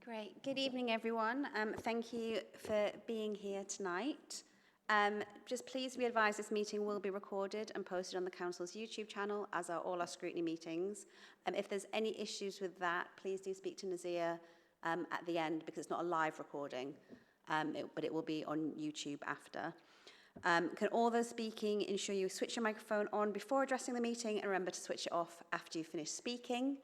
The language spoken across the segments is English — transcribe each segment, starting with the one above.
Great. Good evening, everyone. Thank you for being here tonight. Just please be advised this meeting will be recorded and posted on the Council's YouTube channel, as are all our scrutiny meetings. If there's any issues with that, please do speak to Nazia at the end, because it's not a live recording, but it will be on YouTube after. Can all those speaking ensure you switch your microphone on before addressing the meeting, and remember to switch it off after you finish speaking.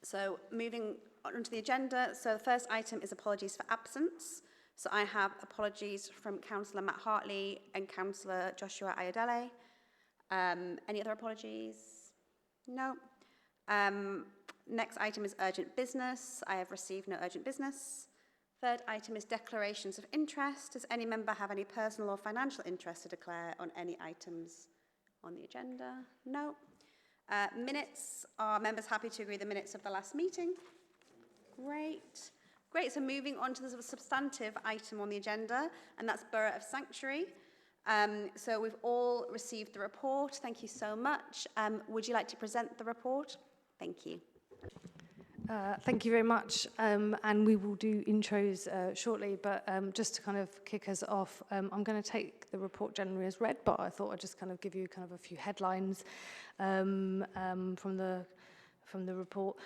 So moving on to the agenda. So the first item is apologies for absence. So I have apologies from Councillor Matt Hartley and Councillor Joshua Ayodele. Any other apologies? No. Next item is urgent business. I have received no urgent business. Third item is declarations of interest. Does any member have any personal or financial interest to declare on any items on the agenda? No. Minutes. Are members happy to agree the minutes of the last meeting? Great. Great. So moving on to the substantive item on the agenda, and that's Borough of Sanctuary. So we've all received the report. Thank you so much. Would you like to present the report? Thank you. Thank you very much, and we will do intros shortly, but just to kind of kick us off, I'm going to take the report generally as read, but I thought I'd just kind of give you kind of a few headlines from the report.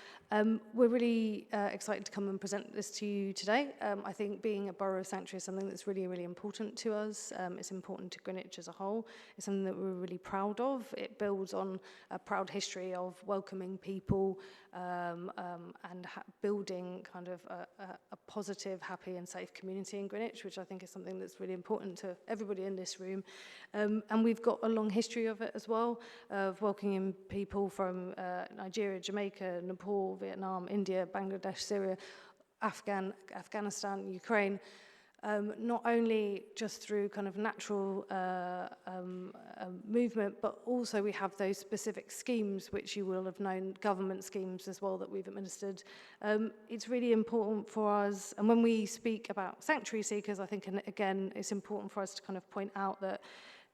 We're really excited to come and present this to you today. I think being a borough of sanctuary is something that's really, really important to us. It's important to Greenwich as a whole. It's something that we're really proud of. It builds on a proud history of welcoming people and building kind of a positive, happy and safe community in Greenwich, which I think is something that's really important to everybody in this room. And we've got a long history of it as well, of welcoming people from Nigeria, Jamaica, Nepal, Vietnam, India, Bangladesh, Syria, Afghanistan, Ukraine, not only just through kind of natural movement, but also we have those specific schemes, which you will have known, government schemes as well, that we've administered. It's really important for us, and when we speak about sanctuary seekers, I think, and again, it's important for us to kind of point out that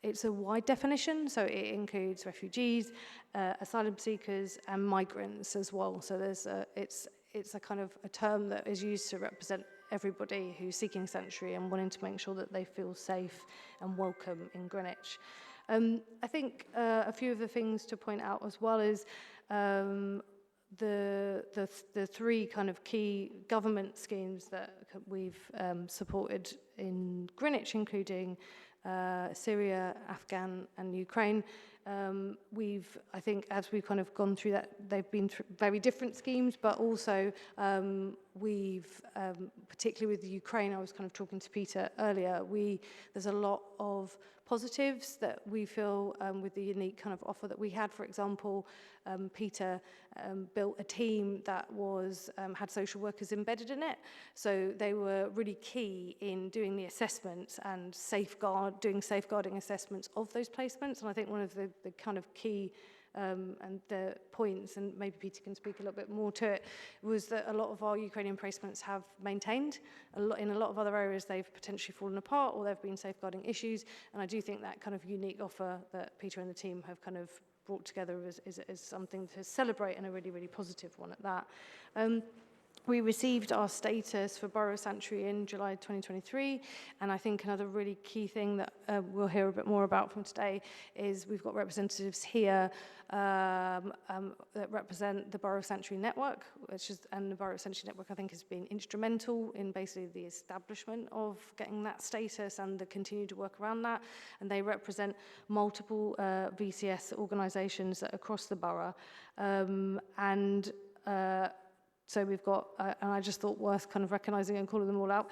it's a wide definition, so it includes refugees, asylum seekers, and migrants as well. So it's a kind of a term that is used to represent everybody who's seeking sanctuary and wanting to make sure that they feel safe and welcome in Greenwich. I think a few of the things to point out as well is the three kind of key government schemes that we've supported in Greenwich, including Syria, Afghan and Ukraine. I think as we've kind of gone through that, they've been very different schemes, but also we've, particularly with the Ukraine, I was kind of talking to Peter earlier, there's a lot of positives that we feel with the unique kind of offer that we had. For example, Peter built a team that had social workers embedded in it. So they were really key in doing the assessments and doing safeguarding assessments of those placements. And I think one of the kind of key and the points, and maybe Peter can speak a little bit more to it, was that a lot of our Ukrainian placements have maintained. In a lot of other areas, they've potentially fallen apart or there have been safeguarding issues. And I do think that kind of unique offer that Peter and the team have kind of brought together is something to celebrate, and a really, really positive one at that. We received our status for Borough Sanctuary in July 2023, and I think another really key thing that we'll hear a bit more about from today is we've got representatives here that represent the Borough Sanctuary Network, and the Borough Sanctuary Network, I think, has been instrumental in basically the establishment of getting that status and the continue to work around that, and they represent multiple VCS organisations across the borough, so we've got, and I just thought worth kind of recognising and calling them all out.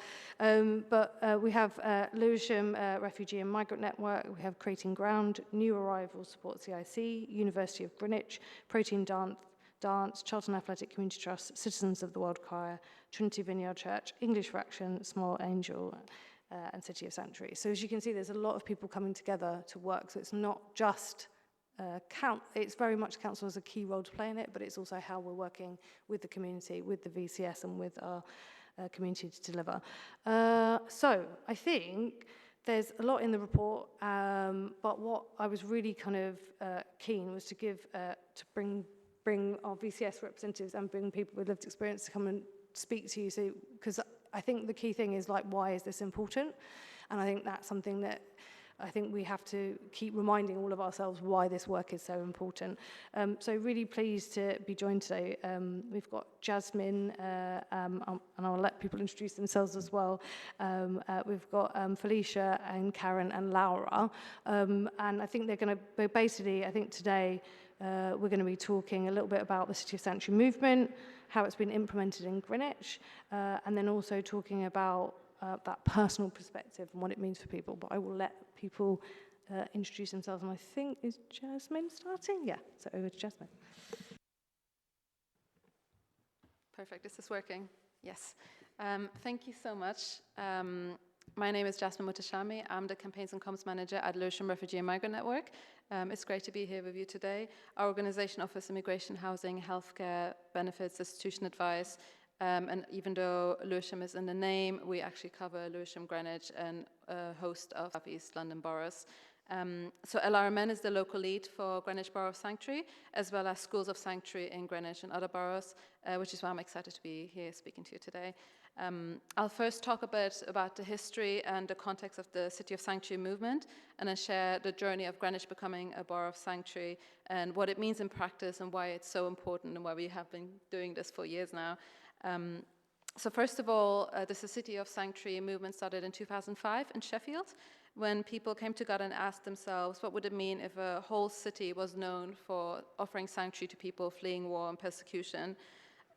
But we have Lewisham Refugee and Migrant Network, we have Creating Ground, New Arrivals Support CIC, University of Greenwich, Protein Dance, Charlton Athletic Community Trust, Citizens of the World Choir, Trinity Vineyard Church, English Fraction, Small Angel, and City of Sanctuary. So as you can see, there's a lot of people coming together to work, so it's not just it's very much council has a key role to play in it, but it's also how we're working with the community, with the VCS and with our community to deliver. So I think there's a lot in the report, but what I was really kind of keen was to bring bring our VCS representatives and bring people with lived experience to come and speak to you. So, because I think the key thing is like, why is this important? And I think that's something that I think we have to keep reminding all of ourselves why this work is so important. So really pleased to be joined today. We've got Jasmine, and I'll let people introduce themselves as well. We've got Felicia and Karen and Laura. And I think they're going to, basically, I think today we're going to be talking a little bit about the City of Sanctuary movement, how it's been implemented in Greenwich, and then also talking about that personal perspective and what it means for people. But I will let people introduce themselves. And I think, is Jasmine starting? Yeah, so over to Jasmine. Perfect, is this working? Yes. Thank you so much. My name is Jasmine Mutashami. I'm the Campaigns and Comms Manager at Lewisham Refugee and Migrant Network. It's great to be here with you today. Our organization offers immigration, housing, healthcare, benefits, institution advice, and even though Lewisham is in the name, we actually cover Lewisham, Greenwich, and a host of South East London boroughs. So LRMN is the local lead for Greenwich Borough of Sanctuary, as well as schools of sanctuary in Greenwich and other boroughs, which is why I'm excited to be here speaking to you today. I'll first talk a bit about the history and the context of the City of Sanctuary movement, and then share the journey of Greenwich becoming a borough of sanctuary and what it means in practice and why it's so important and why we have been doing this for years now. So first of all, the City of Sanctuary movement started in 2005 in Sheffield, when people came together and asked themselves, what would it mean if a whole city was known for offering sanctuary to people fleeing war and persecution?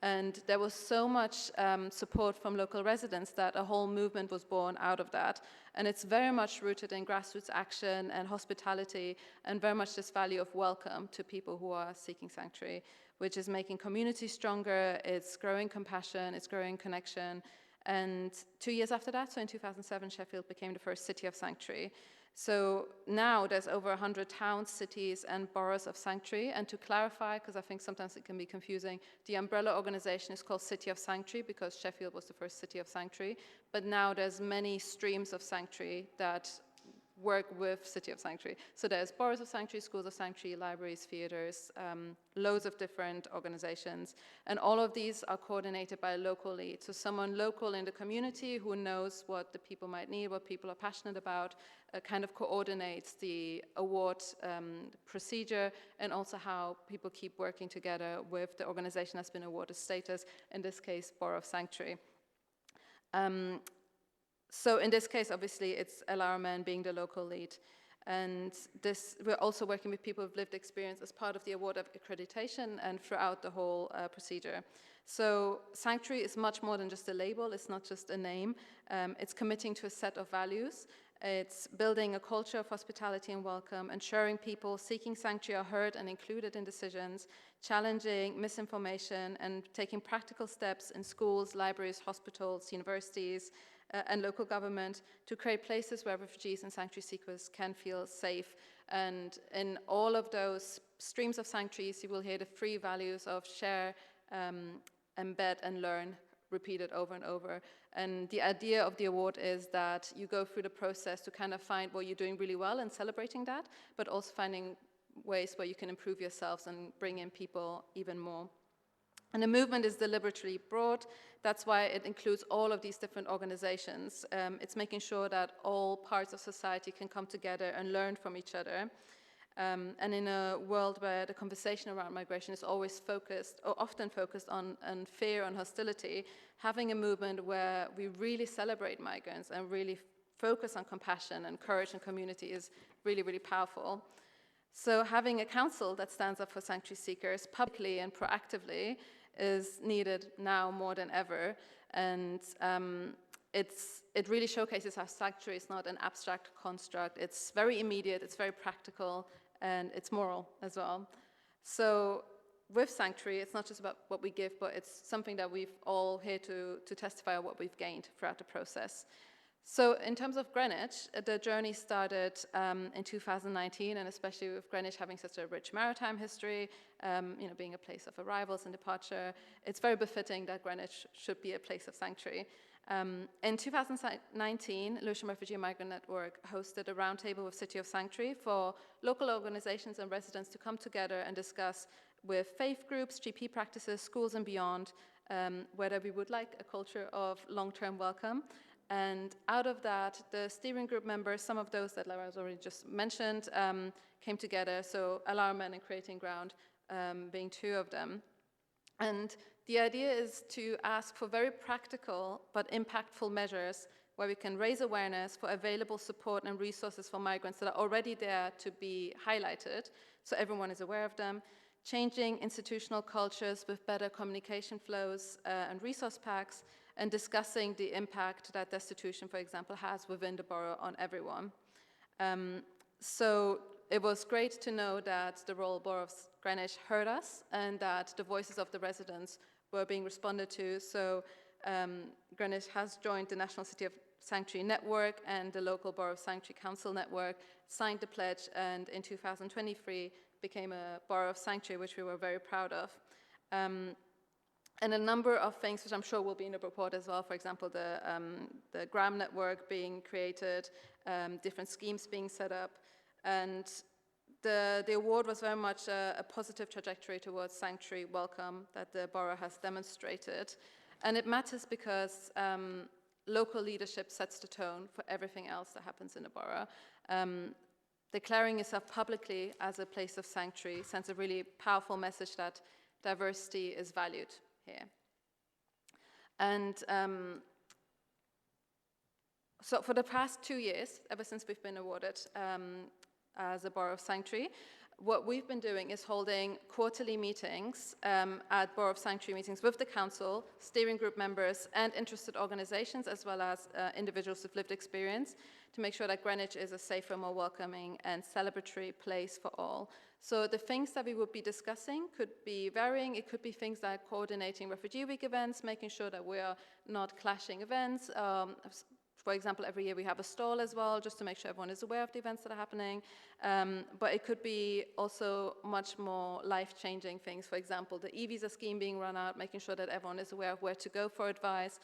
And there was so much support from local residents that a whole movement was born out of that. And it's very much rooted in grassroots action and hospitality, and very much this value of welcome to people who are seeking sanctuary, which is making communities stronger, it's growing compassion, it's growing connection. And 2 years after that, so in 2007, Sheffield became the first City of Sanctuary. So now there's over 100 towns, cities, and boroughs of sanctuary. And to clarify, because I think sometimes it can be confusing, the umbrella organization is called City of Sanctuary because Sheffield was the first City of Sanctuary. But now there's many streams of sanctuary that work with City of Sanctuary. So there's boroughs of sanctuary, schools of sanctuary, libraries, theaters, loads of different organizations. And all of these are coordinated by a local lead. So someone local in the community who knows what the people might need, what people are passionate about, kind of coordinates the award procedure, and also how people keep working together with the organization that's been awarded status, in this case, Borough of Sanctuary. So in this case, obviously, it's LRMN being the local lead. And we're also working with people with lived experience as part of the award of accreditation and throughout the whole procedure. So sanctuary is much more than just a label. It's not just a name. It's committing to a set of values. It's building a culture of hospitality and welcome, ensuring people seeking sanctuary are heard and included in decisions, challenging misinformation, and taking practical steps in schools, libraries, hospitals, universities, and local government to create places where refugees and sanctuary seekers can feel safe. And in all of those streams of sanctuaries, you will hear the three values of share, embed, and learn repeated over and over. And the idea of the award is that you go through the process to kind of find what you're doing really well and celebrating that, but also finding ways where you can improve yourselves and bring in people even more. And the movement is deliberately broad. That's why it includes all of these different organizations. It's making sure that all parts of society can come together and learn from each other. And in a world where the conversation around migration is always focused, or often focused on fear and hostility, having a movement where we really celebrate migrants and really focus on compassion and courage and community is really, really powerful. So having a council that stands up for sanctuary seekers publicly and proactively is needed now more than ever. And it really showcases how sanctuary is not an abstract construct. It's very immediate, it's very practical, and it's moral as well. So with sanctuary, it's not just about what we give, but it's something that we've all here to testify on what we've gained throughout the process. So in terms of Greenwich, the journey started in 2019, and especially with Greenwich having such a rich maritime history, being a place of arrivals and departure, it's very befitting that Greenwich should be a place of sanctuary. In 2019, Lewisham Refugee and Migrant Network hosted a roundtable with City of Sanctuary for local organizations and residents to come together and discuss with faith groups, GP practices, schools and beyond, whether we would like a culture of long-term welcome. And out of that, the steering group members, some of those that Laura has already just mentioned, came together, so Alarmment and Creating Ground being two of them. And the idea is to ask for very practical but impactful measures where we can raise awareness for available support and resources for migrants that are already there to be highlighted, so everyone is aware of them, changing institutional cultures with better communication flows and resource packs, and discussing the impact that destitution, for example, has within the borough on everyone. So it was great to know that the Royal Borough of Greenwich heard us and that the voices of the residents were being responded to. So Greenwich has joined the National City of Sanctuary Network and the local Borough of Sanctuary Council Network, signed the pledge, and in 2023 became a Borough of Sanctuary, which we were very proud of. And a number of things, which I'm sure will be in the report as well, for example, the GRAM network being created, different schemes being set up, and the award was very much a positive trajectory towards sanctuary welcome that the borough has demonstrated. And it matters because local leadership sets the tone for everything else that happens in the borough. Declaring yourself publicly as a place of sanctuary sends a really powerful message that diversity is valued here. And so for the past 2 years, ever since we've been awarded as a Borough of Sanctuary, what we've been doing is holding quarterly meetings at Borough of Sanctuary meetings with the council, steering group members, and interested organizations, as well as individuals with lived experience, to make sure that Greenwich is a safer, more welcoming, and celebratory place for all. So the things that we would be discussing could be varying. It could be things like coordinating Refugee Week events, making sure that we are not clashing events. For example, every year we have a stall as well, just to make sure everyone is aware of the events that are happening. But it could be also much more life-changing things. For example, the e-visa scheme being run out, making sure that everyone is aware of where to go for advice.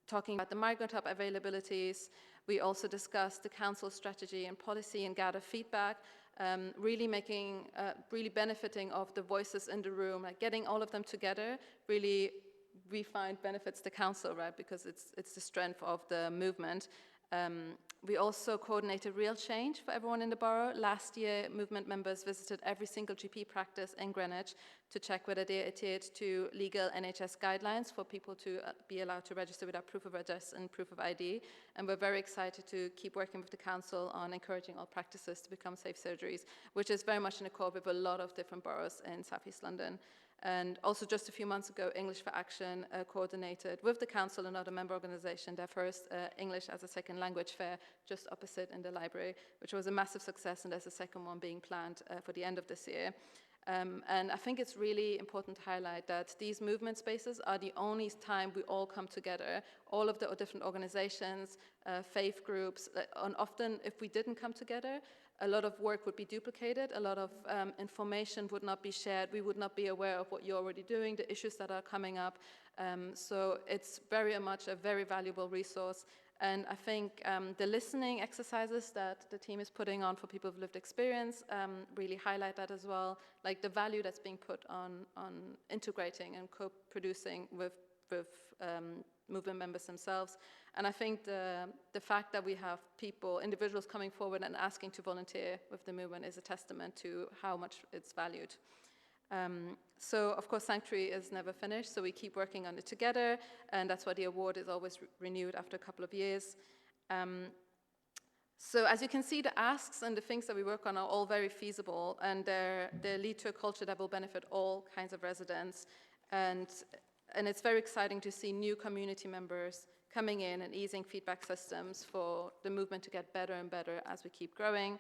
Talking about the migrant hub availabilities. We also discussed the council strategy and policy and gather feedback. Really benefiting of the voices in the room, like getting all of them together, really we find benefits the council, right, because it's the strength of the movement. We also coordinated real change for everyone in the borough. Last year, movement members visited every single GP practice in Greenwich to check whether they adhered to legal NHS guidelines for people to be allowed to register without proof of address and proof of ID. And we're very excited to keep working with the council on encouraging all practices to become safe surgeries, which is very much in accord with a lot of different boroughs in South East London. And also just a few months ago, English for Action coordinated with the council and another member organization their first English as a second language fair just opposite in the library, which was a massive success, and there's a second one being planned for the end of this year. And I think it's really important to highlight that these movement spaces are the only time we all come together, all of the different organizations, faith groups, and often if we didn't come together, a lot of work would be duplicated, a lot of information would not be shared, we would not be aware of what you're already doing, the issues that are coming up. So it's very much a very valuable resource. And I think the listening exercises that the team is putting on for people with lived experience really highlight that as well, like the value that's being put on integrating and co-producing with movement members themselves. And I think the fact that we have individuals coming forward and asking to volunteer with the movement is a testament to how much it's valued. So, of course, Sanctuary is never finished, so we keep working on it together, and that's why the award is always renewed after a couple of years. So, as you can see, the asks and the things that we work on are all very feasible, and they lead to a culture that will benefit all kinds of residents. And it's very exciting to see new community members coming in and easing feedback systems for the movement to get better and better as we keep growing.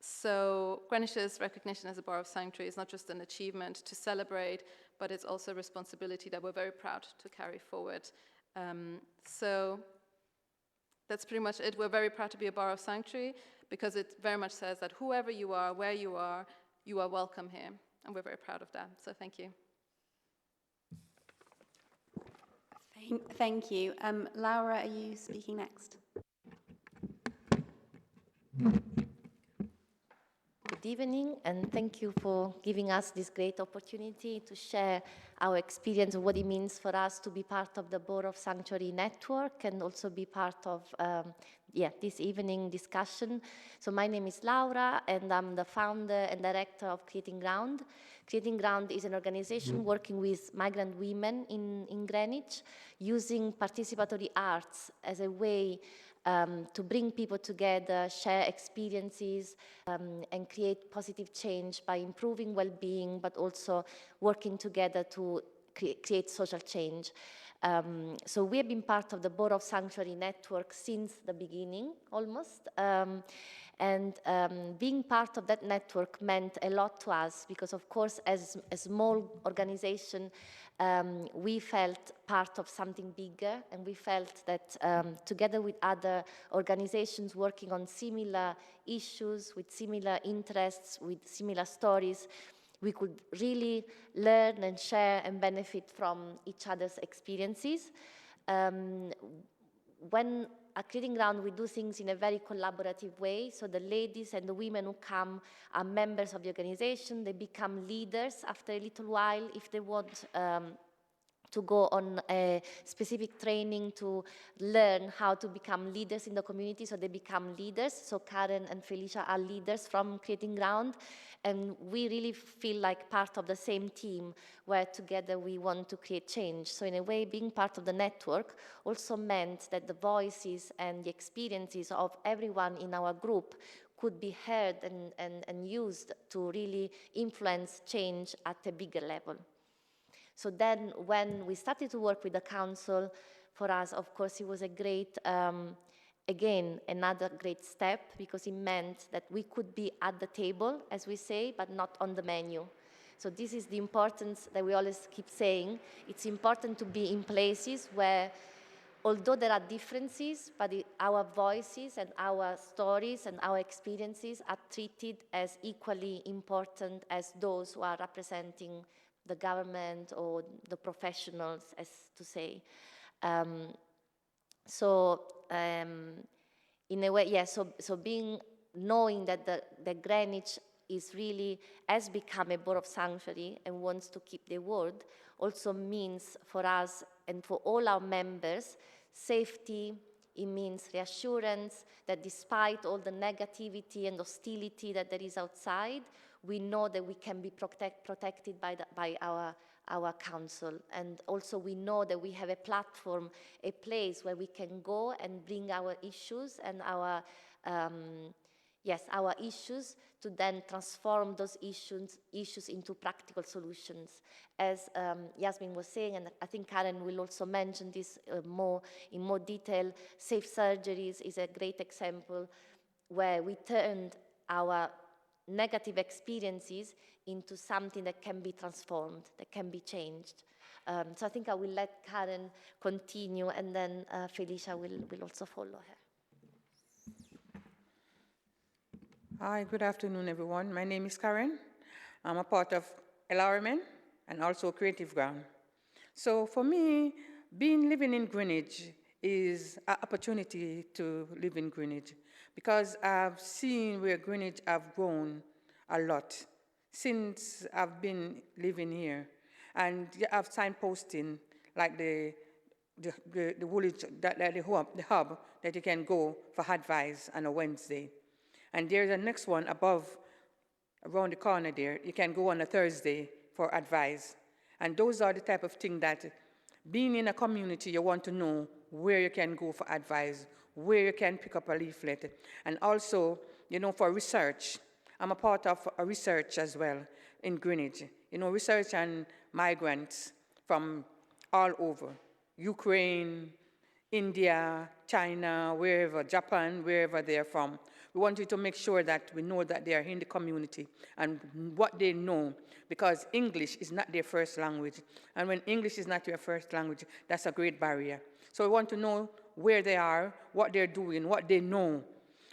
So Greenwich's recognition as a Borough of Sanctuary is not just an achievement to celebrate, but it's also a responsibility that we're very proud to carry forward. So that's pretty much it. We're very proud to be a Borough of Sanctuary because it very much says that whoever you are, where you are welcome here. And we're very proud of that. So thank you. Thank you. Laura, are you speaking next? Good evening, and thank you for giving us this great opportunity to share our experience of what it means for us to be part of the Board of Sanctuary Network and also be part of this evening discussion. So my name is Laura, and I'm the founder and director of Creating Ground. Creating Ground is an organization working with migrant women in Greenwich, using participatory arts as a way to bring people together, share experiences, and create positive change by improving well-being, but also working together to create social change. So we have been part of the Board of Sanctuary Network since the beginning, almost. Being part of that network meant a lot to us because, of course, as a small organization, we felt part of something bigger, and we felt that together with other organizations working on similar issues, with similar interests, with similar stories, we could really learn and share and benefit from each other's experiences. When at Creating Ground, we do things in a very collaborative way. So the ladies and the women who come are members of the organization. They become leaders after a little while if they want to go on a specific training to learn how to become leaders in the community, so they become leaders. So Karen and Felicia are leaders from Creating Ground, and we really feel like part of the same team where together we want to create change. So in a way, being part of the network also meant that the voices and the experiences of everyone in our group could be heard and used to really influence change at a bigger level. So then when we started to work with the council, for us, of course, it was a great, again, another great step, because it meant that we could be at the table, as we say, but not on the menu. So this is the importance that we always keep saying. It's important to be in places where, although there are differences, but our voices and our stories and our experiences are treated as equally important as those who are representing the government or the professionals, as to say. In a way, yeah, so knowing that the Greenwich has become a Board of Sanctuary and wants to keep the word, also means for us and for all our members, safety. It means reassurance that despite all the negativity and hostility that there is outside, we know that we can be protected by our council. And also we know that we have a platform, a place where we can go and bring our issues and our issues to then transform those issues into practical solutions. As Yasmin was saying, and I think Karen will also mention this in more detail, safe surgeries is a great example where we turned our negative experiences into something that can be transformed, that can be changed. So I think I will let Karen continue, and then Felicia will also follow her. Hi, good afternoon, everyone. My name is Karen. I'm a part of Environment and also Creative Ground. So for me, living in Greenwich is an opportunity to live in Greenwich, because I've seen where Greenwich have grown a lot since I've been living here. And you have signposting like the village, the hub that you can go for advice on a Wednesday. And there's a next one above, around the corner there. You can go on a Thursday for advice. And those are the type of things that, being in a community, you want to know where you can go for advice, where you can pick up a leaflet. And also, for research. I'm a part of a research as well in Greenwich. Research on migrants from all over. Ukraine, India, China, wherever, Japan, wherever they're from. We want you to make sure that we know that they are in the community and what they know, because English is not their first language. And when English is not your first language, that's a great barrier. So we want to know where they are, what they're doing, what they know.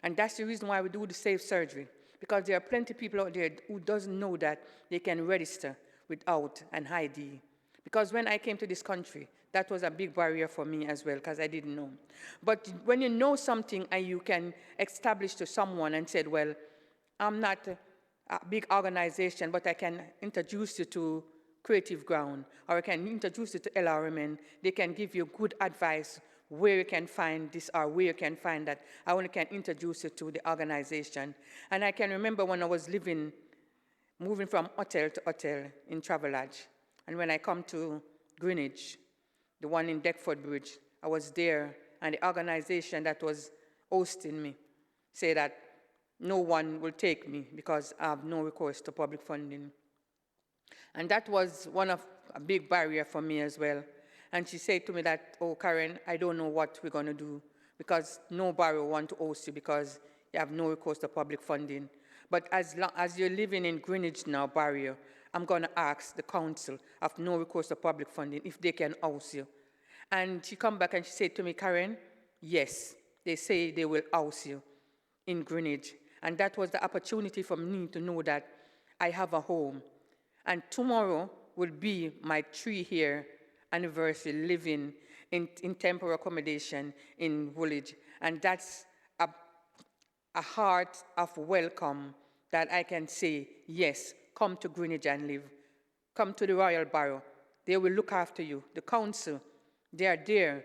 And that's the reason why we do the safe surgery, because there are plenty of people out there who doesn't know that they can register without an ID. Because when I came to this country, that was a big barrier for me as well, because I didn't know. But when you know something and you can establish to someone and said, well, I'm not a big organization, but I can introduce you to Creative Ground, or I can introduce you to LRMN. They can give you good advice where you can find this or where you can find that. I only can introduce you to the organization. And I can remember when I was moving from hotel to hotel in Travelodge. And when I come to Greenwich, the one in Deptford Bridge, I was there, and the organization that was hosting me said that no one will take me because I have no recourse to public funding. And that was a big barrier for me as well. And she said to me that, oh, Karen, I don't know what we're going to do because nobody will want to host you because you have no recourse to public funding. But as long as you're living in Greenwich now, barrier, I'm going to ask the council of no recourse to public funding if they can house you. And she come back and she said to me, Karen, yes, they say they will house you in Greenwich. And that was the opportunity for me to know that I have a home. And tomorrow will be my 3-year anniversary living in temporary accommodation in Woolwich. And that's a heart of welcome that I can say, yes, come to Greenwich and live. Come to the Royal Borough. They will look after you. The council, they are there.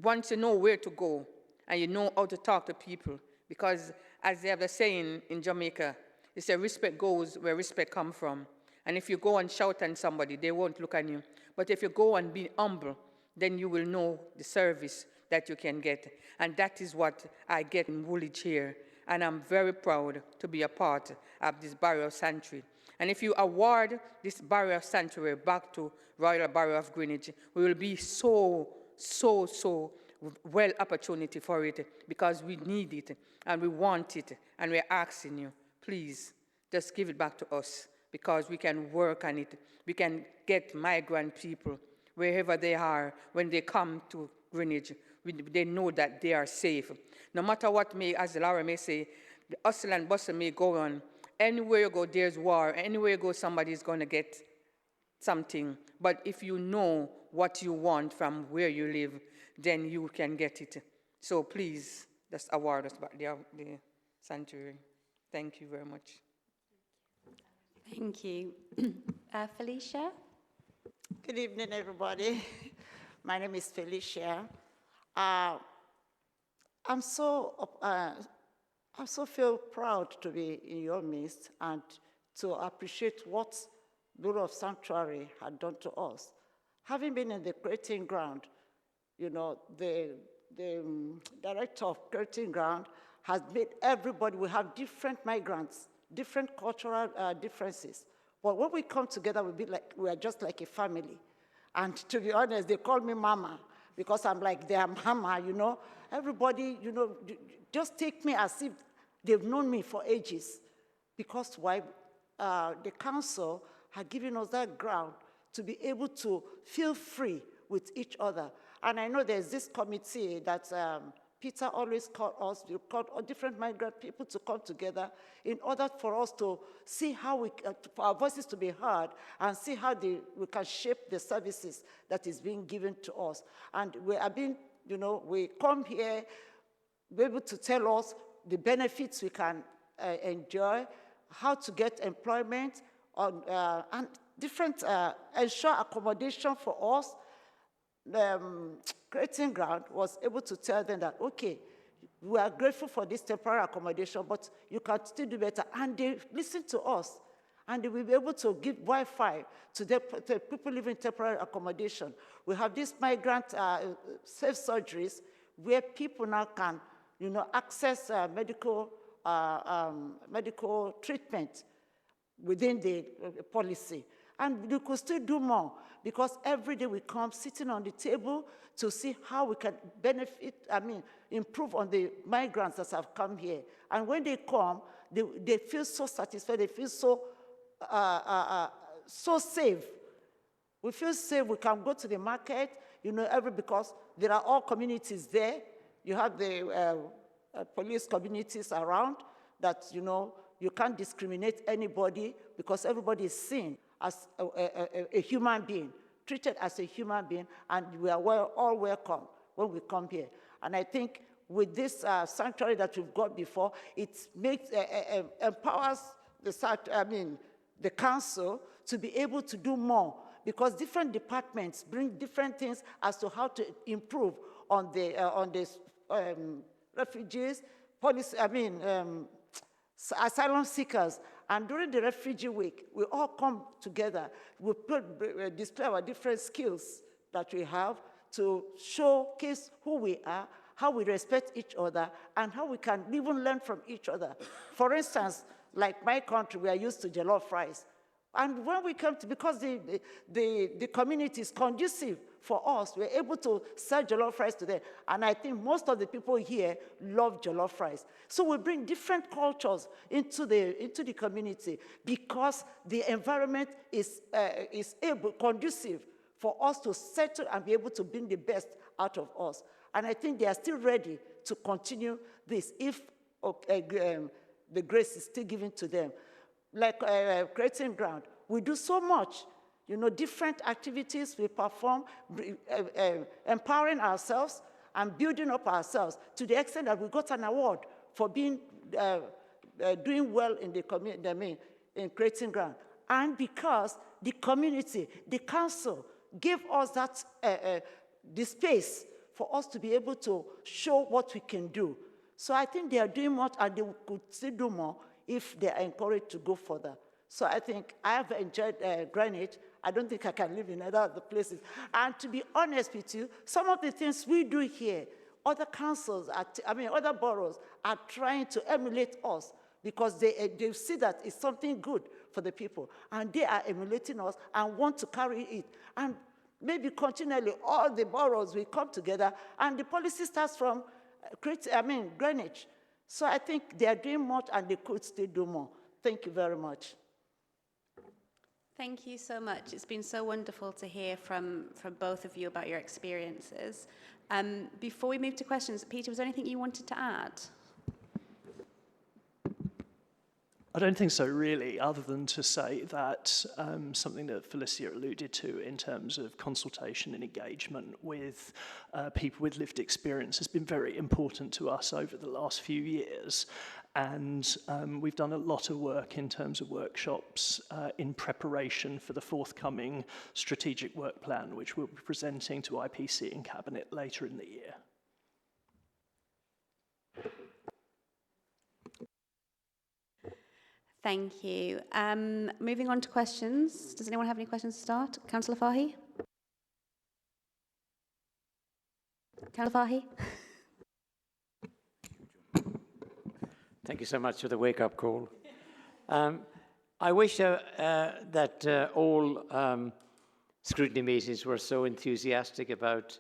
Once you know where to go and you know how to talk to people, because as they have a saying in Jamaica, they say respect goes where respect comes from. And if you go and shout at somebody, they won't look at you. But if you go and be humble, then you will know the service that you can get. And that is what I get in Woolwich here. And I'm very proud to be a part of this Barrier Sanctuary. And if you award this Barrier Sanctuary back to Royal Borough of Greenwich, we will be so well opportunity for it because we need it and we want it and we're asking you, please, just give it back to us because we can work on it. We can get migrant people wherever they are when they come to Greenwich. They know that they are safe. No matter what may, as Laura may say, the hustle and bustle may go on. Anywhere you go, there's war. Anywhere you go, somebody's going to get something. But if you know what you want from where you live, then you can get it. So please, just award us back the sanctuary. Thank you very much. Thank you. Felicia? Good evening, everybody. My name is Felicia. I'm so feel proud to be in your midst and to appreciate what Bureau of Sanctuary had done to us. Having been in the Creating Ground, you know, the director of Creating Ground has made everybody, we have different migrants, different cultural differences. But when we come together, we are just like a family. And to be honest, they call me Mama because I'm like their Mama, you know. Everybody, you know, just take me as if they've known me for ages. Because why? The council had given us that ground to be able to feel free with each other. And I know there's this committee that Peter always called us, we called all different migrant people to come together in order for us to see how for our voices to be heard and see how we can shape the services that is being given to us. And we have been, you know, we come here, be able to tell us the benefits we can enjoy, how to get employment, and different, ensure accommodation for us. Creating Ground was able to tell them that, okay, we are grateful for this temporary accommodation, but you can still do better. And they listen to us, and they will be able to give Wi-Fi to the people living in temporary accommodation. We have these migrant safe surgeries where people now can, you know, access medical treatment within the policy. And we could still do more because every day we come sitting on the table to see how we can improve on the migrants that have come here. And when they come, they feel so satisfied, they feel so safe. We feel safe, we can go to the market, you know, because there are all communities there. You have the police communities around that, you know, you can't discriminate anybody because everybody is seen as a human being, treated as a human being, and we are all welcome when we come here. And I think with this sanctuary that we've got before, it makes empowers the council to be able to do more, because different departments bring different things as to how to improve on the refugees, asylum seekers. And during the refugee week, we all come together. We display our different skills that we have to showcase who we are, how we respect each other, and how we can even learn from each other. For instance, like my country, we are used to jollof rice. And when we come to, because the community is conducive for us, we're able to sell jollof rice to them. And I think most of the people here love jollof rice. So we bring different cultures into the community because the environment is conducive for us to settle and be able to bring the best out of us. And I think they are still ready to continue this if the grace is still given to them. Like Creating Ground, we do so much, different activities we perform, empowering ourselves and building up ourselves to the extent that we got an award for being doing well in the community, in Creating Ground. And because the community, the council, gave us that the space for us to be able to show what we can do. So I think they are doing much, and they could still do more if they are encouraged to go further. So I think I have enjoyed Greenwich. I don't think I can live in other places. And to be honest with you, some of the things we do here, other councils, other boroughs are trying to emulate us because they see that it's something good for the people. And they are emulating us and want to carry it. And maybe continually, all the boroughs will come together, and the policy starts from Greenwich. So I think they are doing much, and they could still do more. Thank you very much. Thank you so much. It's been so wonderful to hear from both of you about your experiences. Before we move to questions, Peter, was there anything you wanted to add? I don't think so, really, other than to say that something that Felicia alluded to in terms of consultation and engagement with people with lived experience has been very important to us over the last few years. And we've done a lot of work in terms of workshops in preparation for the forthcoming strategic work plan, which we'll be presenting to IPC and Cabinet later in the year. Thank you. Moving on to questions. Does anyone have any questions to start? Councillor Fahy? Councillor Fahy? Thank you so much for the wake-up call. I wish that all scrutiny meetings were so enthusiastic about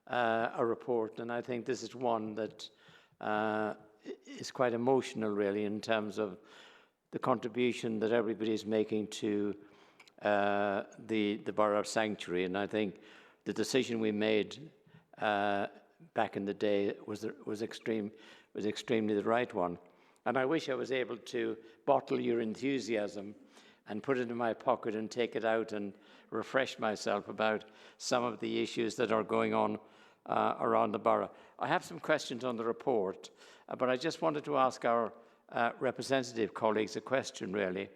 a report, and I think this is one that is quite emotional, really, in terms of the contribution that everybody is making to the Borough of Sanctuary. And I think the decision we made back in the day was extremely the right one. And I wish I was able to bottle your enthusiasm and put it in my pocket and take it out and refresh myself about some of the issues that are going on around the borough. I have some questions on the report, but I just wanted to ask our representative colleagues a question, really.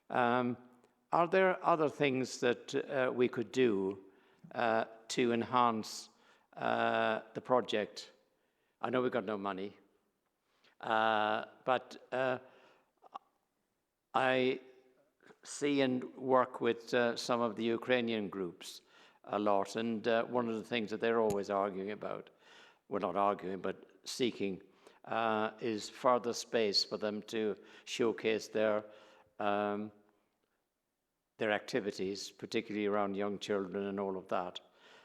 Are there other things that we could do to enhance the project? I know we've got no money, but I see and work with some of the Ukrainian groups a lot, and one of the things that they're always arguing about, well, not arguing, but seeking, is further space for them to showcase their activities, particularly around young children and all of that.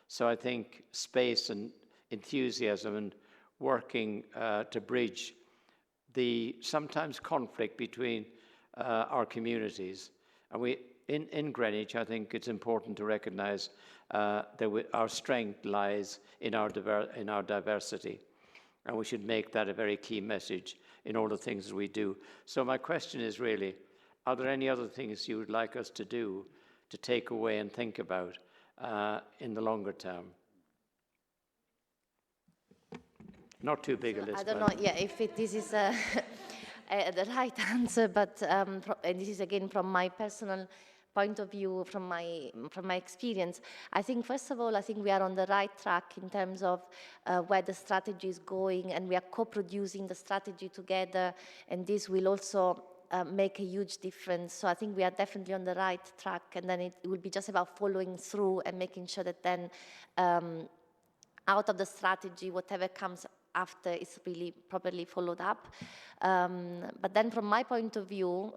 So I think space and enthusiasm and working to bridge the sometimes conflict between our communities. And in Greenwich, I think it's important to recognise that our strength lies in our diversity. And we should make that a very key message in all the things that we do. So my question is really, are there any other things you would like us to do to take away and think about in the longer term? Not too big a list. I don't know, yeah, if this is the right answer, but and this is again from my personal point of view, from my experience. I think, first of all, I think we are on the right track in terms of where the strategy is going, and we are co-producing the strategy together, and this will also make a huge difference. So I think we are definitely on the right track, and then it will be just about following through and making sure that then out of the strategy, whatever comes after is really properly followed up. But then from my point of view,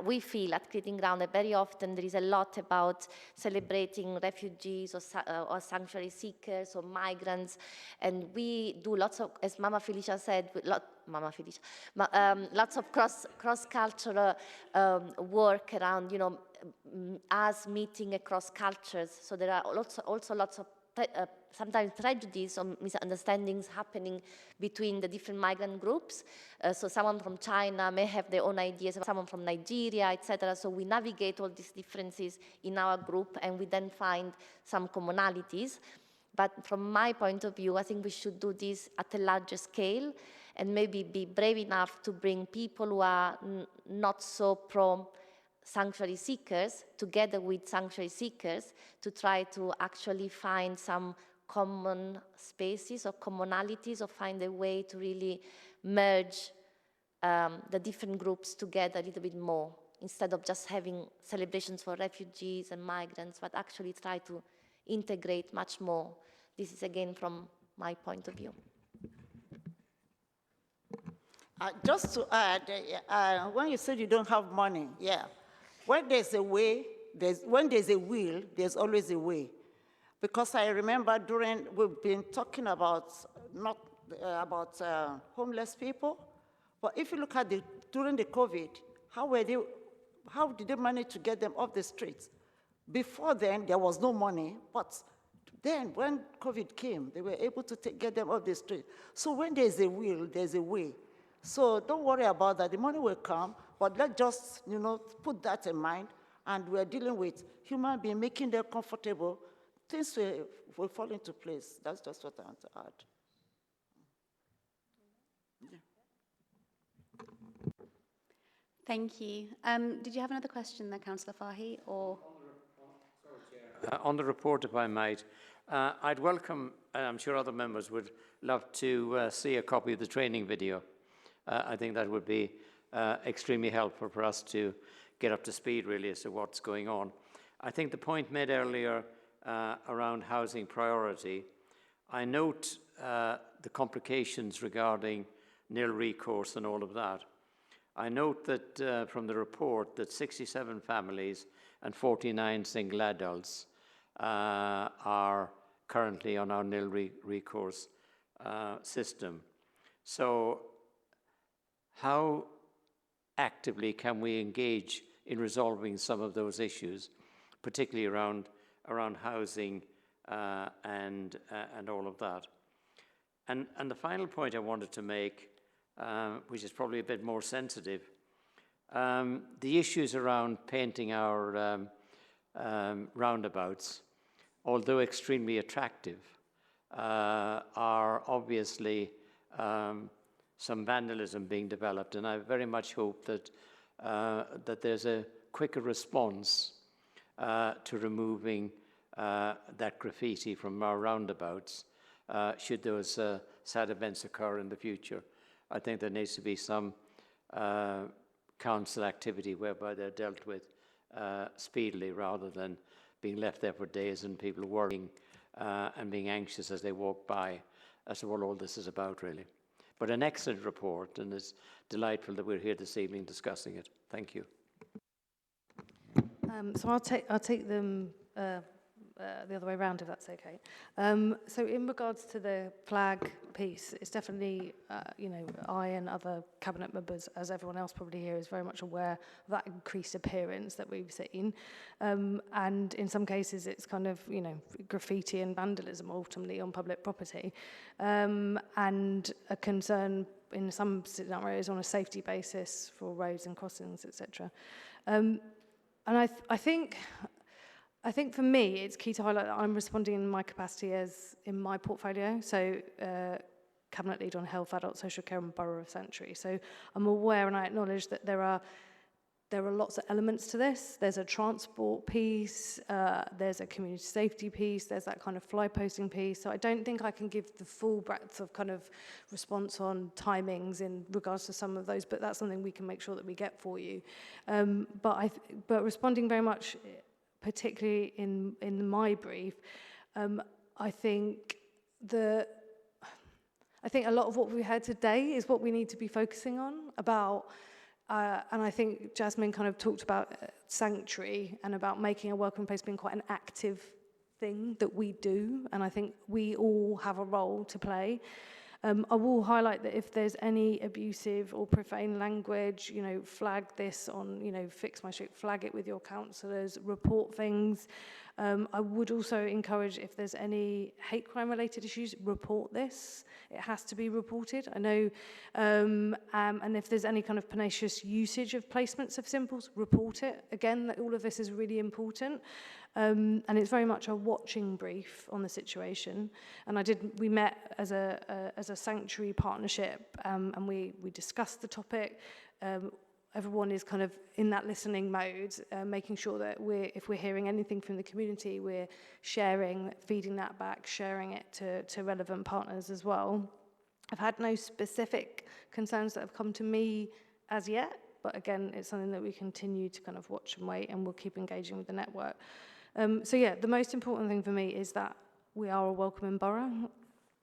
we feel at Creating Ground that very often there is a lot about celebrating refugees or sanctuary seekers or migrants, and we do lots of, as Mama Felicia said, lots of cross-cultural work around, you know, us meeting across cultures. So there are also lots of sometimes tragedies or misunderstandings happening between the different migrant groups. So someone from China may have their own ideas, someone from Nigeria, etc. So we navigate all these differences in our group, and we then find some commonalities. But from my point of view, I think we should do this at a larger scale and maybe be brave enough to bring people who are not so pro-sanctuary seekers together with sanctuary seekers to try to actually find some common spaces or commonalities, or find a way to really merge the different groups together a little bit more, instead of just having celebrations for refugees and migrants, but actually try to integrate much more. This is again from my point of view. Just to add, when you said you don't have money, yeah. When there's a way, when there's a will, there's always a way. Because I remember we've been talking about, not about homeless people, but if you look at during the COVID, how did they manage to get them off the streets? Before then, there was no money, but then when COVID came, they were able to get them off the street. So when there's a will, there's a way. So don't worry about that. The money will come, but let's just, you know, put that in mind. And we're dealing with human beings, making them comfortable. Things will fall into place. That's just what I want to add. Yeah. Thank you. Did you have another question there, Councillor Fahy, or? On the report, if I might, I'd welcome, and I'm sure other members would love to see a copy of the training video. I think that would be extremely helpful for us to get up to speed, really, as to what's going on. I think the point made earlier around housing priority, I note the complications regarding nil recourse and all of that. I note that from the report that 67 families and 49 single adults are currently on our nil recourse system. So how actively can we engage in resolving some of those issues, particularly around housing and all of that? And the final point I wanted to make, which is probably a bit more sensitive, the issues around painting our roundabouts, although extremely attractive, are obviously some vandalism being developed, and I very much hope that that there's a quicker response to removing that graffiti from our roundabouts should those sad events occur in the future. I think there needs to be some council activity whereby they're dealt with speedily, rather than being left there for days and people worrying and being anxious as they walk by as to what all this is about, really. But an excellent report, and it's delightful that we're here this evening discussing it. Thank you. So I'll take them the other way around, if that's okay. So in regards to the flag piece, it's definitely, you know, I and other cabinet members, as everyone else probably here, is very much aware of that increased appearance that we've seen. And in some cases, it's kind of, you know, graffiti and vandalism ultimately on public property. And a concern in some scenarios on a safety basis for roads and crossings, etc. And I think for me, it's key to highlight that I'm responding in my capacity as in my portfolio. So Cabinet Lead on Health, Adult Social Care and Borough of Sanctuary. So I'm aware and I acknowledge that there are lots of elements to this. There's a transport piece, there's a community safety piece, there's that kind of fly posting piece. So I don't think I can give the full breadth of kind of response on timings in regards to some of those, but that's something we can make sure that we get for you. But responding very much, particularly in my brief, I think a lot of what we heard today is what we need to be focusing on about. And I think Jasmine kind of talked about sanctuary and about making a welcome place being quite an active thing that we do. And I think we all have a role to play. I will highlight that if there's any abusive or profane language, flag this on, Fix My Street, flag it with your councillors, report things. I would also encourage, if there's any hate crime related issues, report this. It has to be reported. I know, and if there's any kind of pernicious usage of placements of symbols, report it. Again, all of this is really important. And it's very much a watching brief on the situation. And we met as a sanctuary partnership, and we discussed the topic. Everyone is kind of in that listening mode, making sure that if we're hearing anything from the community, we're feeding that back, sharing it to relevant partners as well. I've had no specific concerns that have come to me as yet, but again, it's something that we continue to kind of watch and wait, and we'll keep engaging with the network. So yeah, the most important thing for me is that we are a welcoming borough.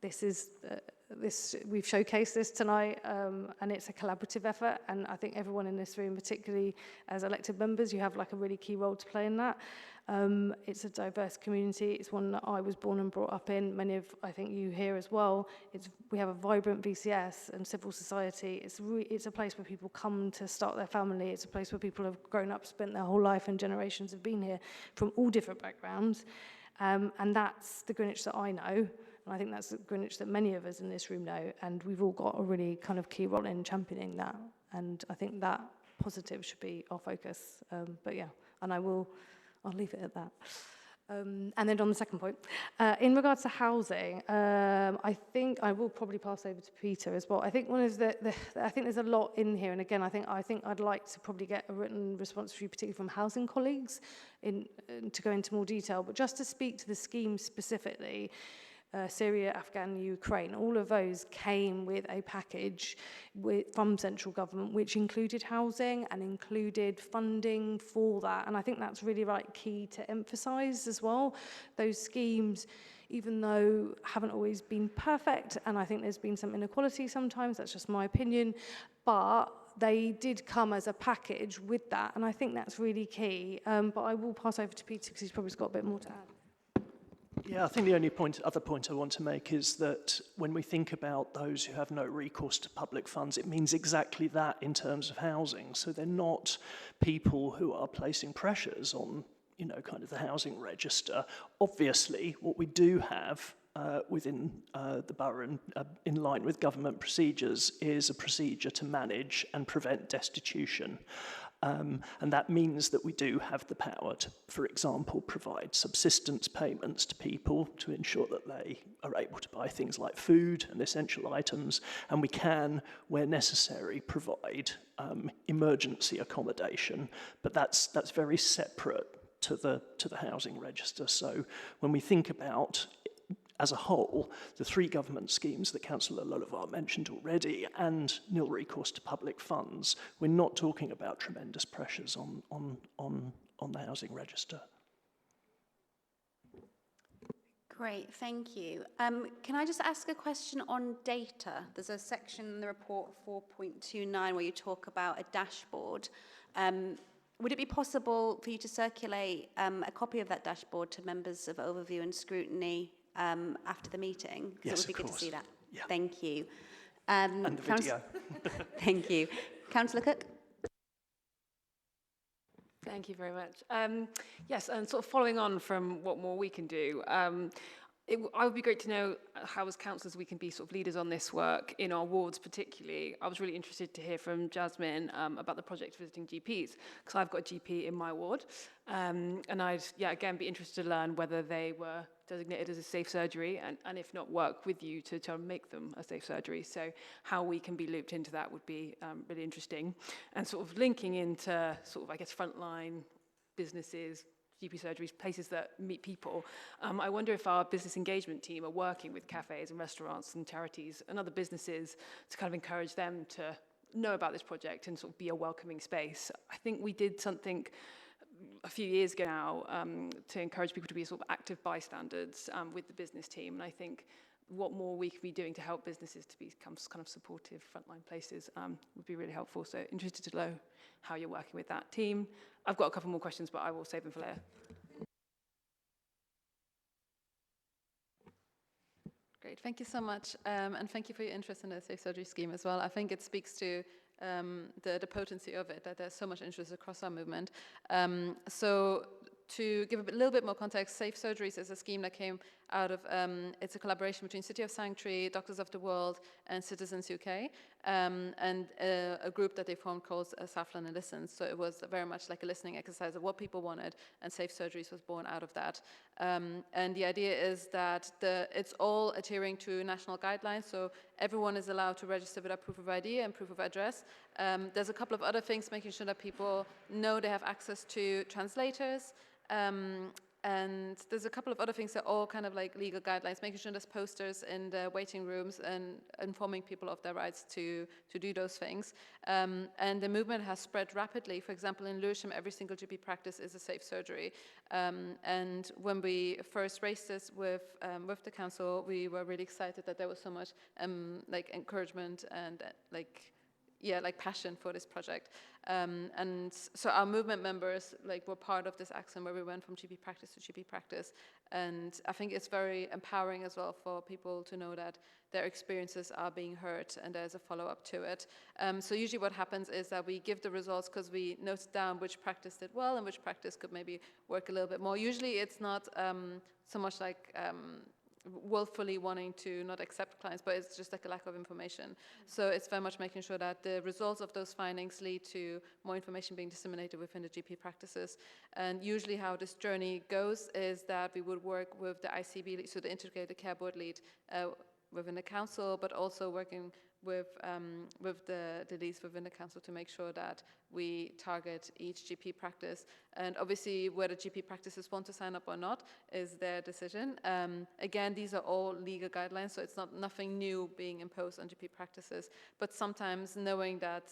We've showcased this tonight, and it's a collaborative effort, and I think everyone in this room, particularly as elected members, you have like a really key role to play in that. It's a diverse community. It's one that I was born and brought up in. Many of, I think, you here as well. We have a vibrant VCS and civil society. It's a place where people come to start their family. It's a place where people have grown up, spent their whole life, and generations have been here from all different backgrounds. And that's the Greenwich that I know. And I think that's the Greenwich that many of us in this room know. And we've all got a really kind of key role in championing that. And I think that positive should be our focus. But yeah, and I'll leave it at that. And then on the second point, in regards to housing, I think I will probably pass over to Peter as well. I think I think there's a lot in here, and again, I think I'd like to probably get a written response for you, particularly from housing colleagues, to go into more detail. But just to speak to the scheme specifically. Syria, Afghan, Ukraine, all of those came with a package from central government, which included housing and included funding for that. And I think that's really key to emphasise as well. Those schemes, even though haven't always been perfect, and I think there's been some inequality sometimes, that's just my opinion, but they did come as a package with that, and I think that's really key. But I will pass over to Peter because he's probably got a bit more to add. Yeah, I think the only other point I want to make is that when we think about those who have no recourse to public funds, it means exactly that in terms of housing. So they're not people who are placing pressures on, kind of the housing register. Obviously, what we do have within the borough in line with government procedures is a procedure to manage and prevent destitution. And that means that we do have the power to, for example, provide subsistence payments to people to ensure that they are able to buy things like food and essential items, and we can, where necessary, provide emergency accommodation. But that's very separate to the housing register. So when we think about as a whole, the three government schemes that Councillor Lolavar mentioned already and nil recourse to public funds, we're not talking about tremendous pressures on the housing register. Great, thank you. Can I just ask a question on data? There's a section in the report 4.29 where you talk about a dashboard. Would it be possible for you to circulate a copy of that dashboard to members of Overview and Scrutiny after the meeting? Because yes, it would be good to see that. Yeah. Thank you. And the video. Thank you. Councillor Cook? Thank you very much. Yes, and sort of following on from what more we can do, I would be great to know how, as councillors, we can be sort of leaders on this work in our wards particularly. I was really interested to hear from Jasmine about the project visiting GPs, because I've got a GP in my ward. And I'd, again, be interested to learn whether they were designated as a safe surgery, and if not, work with you to try and make them a safe surgery. So how we can be looped into that would be really interesting. And sort of linking into sort of, I guess, frontline businesses, GP surgeries, places that meet people. I wonder if our business engagement team are working with cafes and restaurants and charities and other businesses to kind of encourage them to know about this project and sort of be a welcoming space. I think we did something a few years ago now to encourage people to be sort of active bystanders with the business team. And I think what more we could be doing to help businesses to become kind of supportive frontline places would be really helpful. So interested to know how you're working with that team. I've got a couple more questions, but I will save them for later. Great, thank you so much. And thank you for your interest in the safe surgery scheme as well. I think it speaks to the potency of it, that there's so much interest across our movement. So to give a little bit more context, Safe Surgeries is a scheme that came out of, it's a collaboration between City of Sanctuary, Doctors of the World, and Citizens UK, and a group that they formed called South London Listens. So it was very much like a listening exercise of what people wanted, and Safe Surgeries was born out of that. And the idea is that it's all adhering to national guidelines, so everyone is allowed to register with a proof of ID and proof of address. There's a couple of other things, making sure that people know they have access to translators, and there's a couple of other things that are all kind of like legal guidelines, making sure there's posters in the waiting rooms and informing people of their rights to do those things. And the movement has spread rapidly. For example, in Lewisham, every single GP practice is a safe surgery. And when we first raised this with the council, we were really excited that there was so much like encouragement and like passion for this project. And so our movement members were part of this action where we went from GP practice to GP practice. And I think it's very empowering as well for people to know that their experiences are being heard and there's a follow-up to it. So usually what happens is that we give the results because we note down which practice did well and which practice could maybe work a little bit more. Usually it's not so much like willfully wanting to not accept clients, but it's just like a lack of information. So it's very much making sure that the results of those findings lead to more information being disseminated within the GP practices. And usually how this journey goes is that we would work with the ICB, so the Integrated Care Board lead within the council, but also working with the leads within the council to make sure that we target each GP practice. And obviously whether GP practices want to sign up or not is their decision. Again, these are all legal guidelines, so it's nothing new being imposed on GP practices, but sometimes knowing that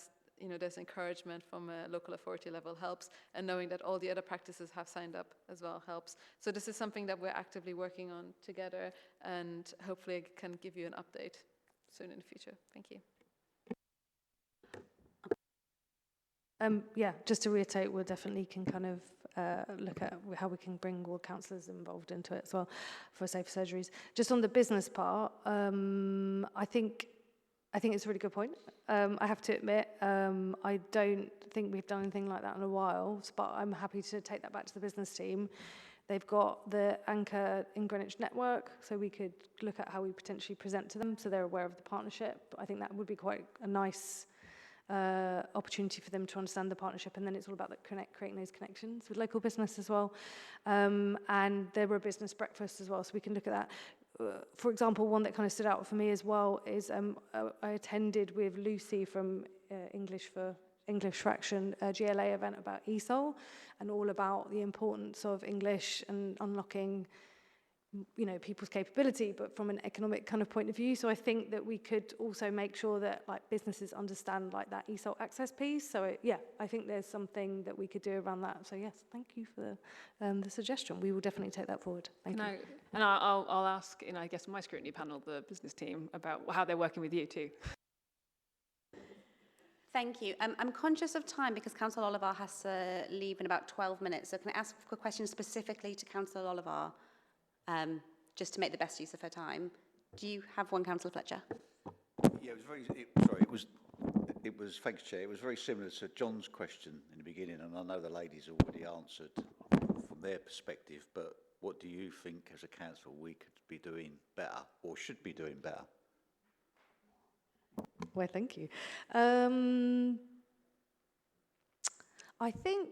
there's encouragement from a local authority level helps, and knowing that all the other practices have signed up as well helps. So this is something that we're actively working on together, and hopefully I can give you an update soon in the future. Thank you. Just to reiterate, we definitely can kind of look at how we can bring more counsellors involved into it as well for safe surgeries. Just on the business part, I think it's a really good point. I have to admit, I don't think we've done anything like that in a while, but I'm happy to take that back to the business team. They've got the Anchor in Greenwich network, so we could look at how we potentially present to them so they're aware of the partnership. I think that would be quite a nice opportunity for them to understand the partnership, and then it's all about creating those connections with local business as well. And there were a business breakfast as well, so we can look at that. For example, one that kind of stood out for me as well is I attended with Lucy from English for Action, a GLA event about ESOL and all about the importance of English and unlocking, people's capability, but from an economic kind of point of view. So I think that we could also make sure that businesses understand that ESOL access piece. So I think there's something that we could do around that. So yes, thank you for the suggestion. We will definitely take that forward. Thank you. And I'll ask, I guess, my scrutiny panel, the business team, about how they're working with you too. Thank you. I'm conscious of time because Councillor Oliver has to leave in about 12 minutes. So can I ask for questions specifically to Councillor Oliver, just to make the best use of her time? Do you have one, Councillor Fletcher? Yeah, it was, thanks, Chair. It was very similar to John's question in the beginning, and I know the ladies already answered from their perspective, but what do you think as a council we could be doing better or should be doing better? Well, thank you. I think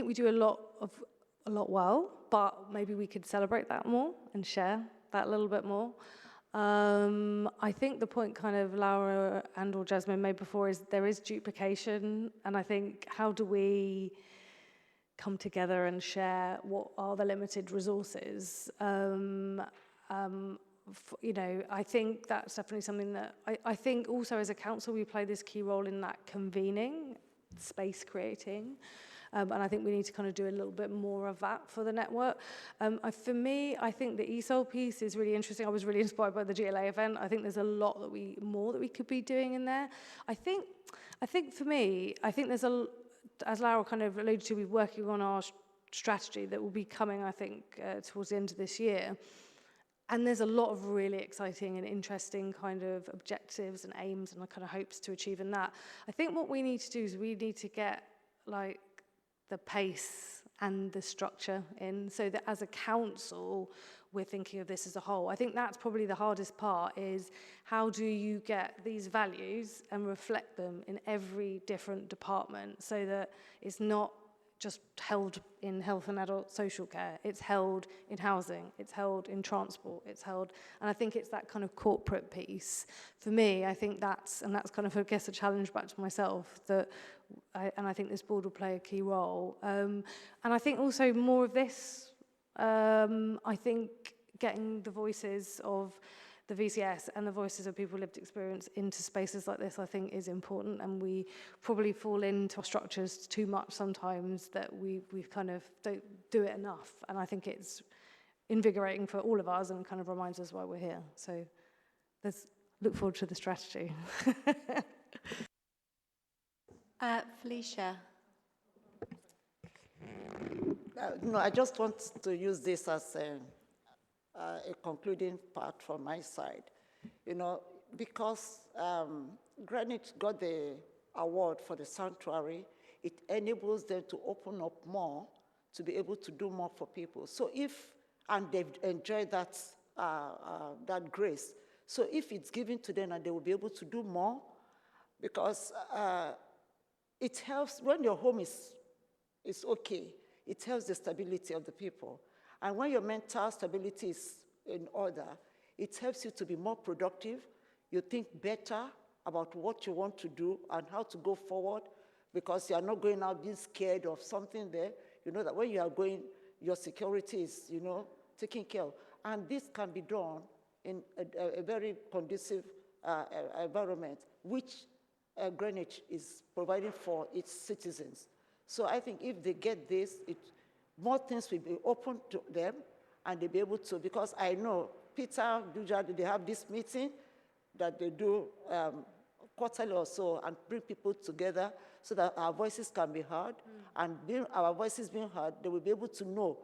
we do a lot well, but maybe we could celebrate that more and share that a little bit more. I think the point kind of Laura and or Jasmine made before is there is duplication, and I think how do we come together and share what are the limited resources? You know, I think that's definitely something that I think also as a council we play this key role in that convening, space creating. And I think we need to kind of do a little bit more of that for the network. For me, I think the ESOL piece is really interesting. I was really inspired by the GLA event. I think there's a lot that we could be doing in there. I think for me, I think there's as Laura kind of alluded to, we're working on our strategy that will be coming, I think, towards the end of this year. And there's a lot of really exciting and interesting kind of objectives and aims and kind of hopes to achieve in that. I think what we need to do is we need to get like the pace and the structure in so that as a council we're thinking of this as a whole. I think that's probably the hardest part is how do you get these values and reflect them in every different department so that it's not just held in health and adult social care, it's held in housing, it's held in transport, it's held, and I think it's that kind of corporate piece. For me, I think that's kind of, I guess, a challenge back to myself, and I think this board will play a key role. And I think also more of this, I think getting the voices of the VCS and the voices of people with lived experience into spaces like this, I think, is important, and we probably fall into our structures too much sometimes that we kind of don't do it enough, and I think it's invigorating for all of us and kind of reminds us why we're here. So let's look forward to the strategy. Felicia. No, I just want to use this as a concluding part from my side, you know, because Greenwich got the award for the sanctuary, it enables them to open up more, to be able to do more for people. So and they've enjoyed that grace. So if it's given to them and they will be able to do more, because it helps when your home is okay, it helps the stability of the people. And when your mental stability is in order, it helps you to be more productive. You think better about what you want to do and how to go forward, because you are not going out being scared of something there. You know that when you are going, your security is, you know, taken care of. And this can be done in a very conducive environment, which Greenwich is providing for its citizens. So I think if they get this, more things will be open to them, and they'll be able to, because I know Peter, usually they have this meeting that they do quarterly or so and bring people together so that our voices can be heard. And being our voices being heard, they will be able to know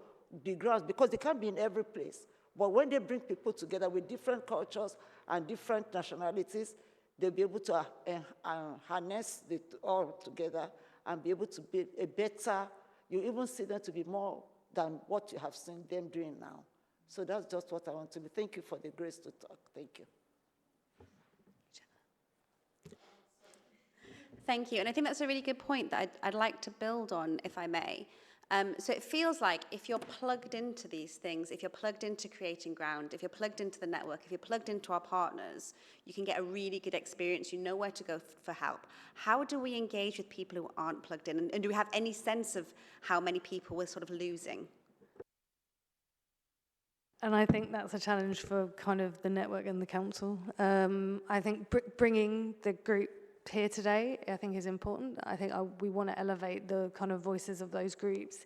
the grounds, because they can't be in every place. But when they bring people together with different cultures and different nationalities, they'll be able to harness it all together and be able to be a better, you even see them to be more than what you have seen them doing now. So that's just what I want to be. Thank you for the grace to talk. Thank you. Thank you. And I think that's a really good point that I'd like to build on, if I may. So it feels like if you're plugged into these things, if you're plugged into Creating Ground, if you're plugged into the network, if you're plugged into our partners, you can get a really good experience. You know where to go for help. How do we engage with people who aren't plugged in? And do we have any sense of how many people we're sort of losing? And I think that's a challenge for kind of the network and the council. I think bringing the group here today, I think, is important. I think we want to elevate the kind of voices of those groups.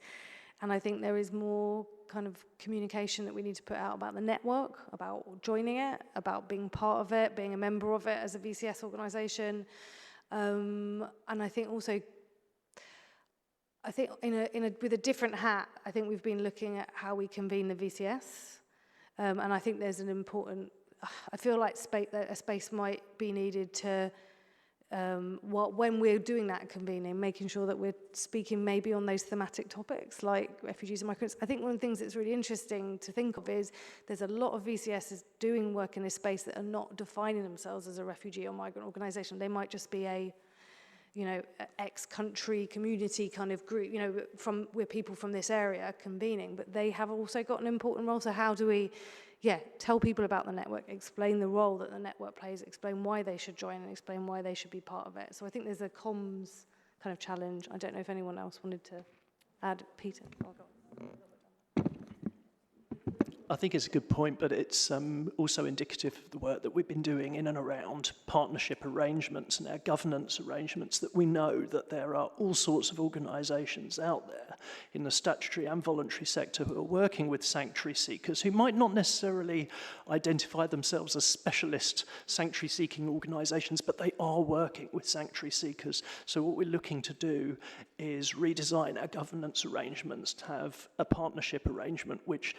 And I think there is more kind of communication that we need to put out about the network, about joining it, about being part of it, being a member of it as a VCS organisation. And I think also, with a different hat, I think we've been looking at how we convene the VCS. And I think there's an important, I feel like a space might be needed to when we're doing that convening, making sure that we're speaking maybe on those thematic topics like refugees and migrants. I think one of the things that's really interesting to think of is there's a lot of VCSs doing work in this space that are not defining themselves as a refugee or migrant organisation. They might just be a ex-country community kind of group, we're people from this area convening, but they have also got an important role. So how do we tell people about the network, explain the role that the network plays, explain why they should join and explain why they should be part of it. So I think there's a comms kind of challenge. I don't know if anyone else wanted to add. Peter? Oh, go on. I think it's a good point, but it's also indicative of the work that we've been doing in and around partnership arrangements and our governance arrangements, that we know that there are all sorts of organisations out there in the statutory and voluntary sector who are working with sanctuary seekers who might not necessarily identify themselves as specialist sanctuary seeking organisations, but they are working with sanctuary seekers. So what we're looking to do is redesign our governance arrangements to have a partnership arrangement which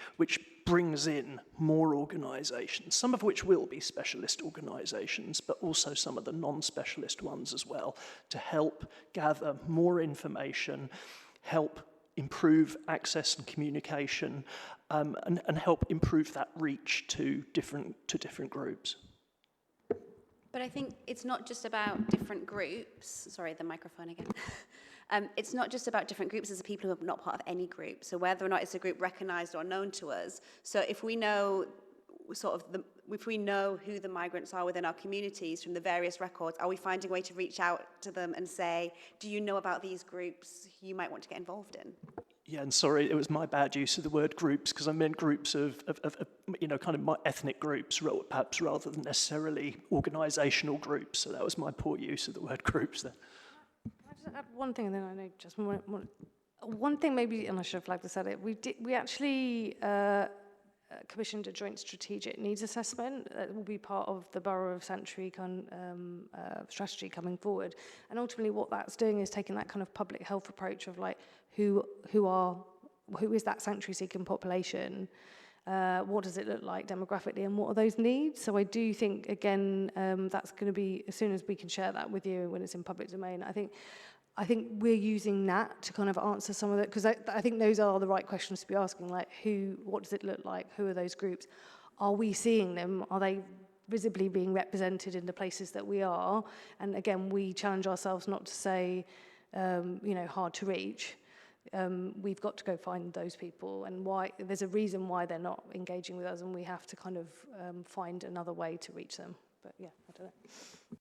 brings in more organisations, some of which will be specialist organisations, but also some of the non-specialist ones as well, to help gather more information, help improve access and communication, and help improve that reach to different groups. But I think it's not just about different groups. Sorry, the microphone again. It's not just about different groups as people who are not part of any group. So whether or not it's a group recognised or known to us. So if we know if we know who the migrants are within our communities from the various records, are we finding a way to reach out to them and say, do you know about these groups you might want to get involved in? Yeah, and sorry, it was my bad use of the word groups, because I meant groups of kind of ethnic groups, perhaps rather than necessarily organisational groups. So that was my poor use of the word groups there. Can I just add one thing, and then I know just one thing maybe, and I should have flagged this at it. We actually commissioned a joint strategic needs assessment that will be part of the Borough of Sanctuary strategy coming forward. And ultimately what that's doing is taking that kind of public health approach of like who is that sanctuary seeking population, what does it look like demographically, and what are those needs? So I do think, again, that's going to be, as soon as we can share that with you when it's in public domain, I think we're using that to kind of answer some of it, because I think those are the right questions to be asking, like what does it look like? Who are those groups? Are we seeing them? Are they visibly being represented in the places that we are? And again, we challenge ourselves not to say, hard to reach. We've got to go find those people, and why there's a reason why they're not engaging with us, and we have to kind of find another way to reach them. But yeah, I don't know.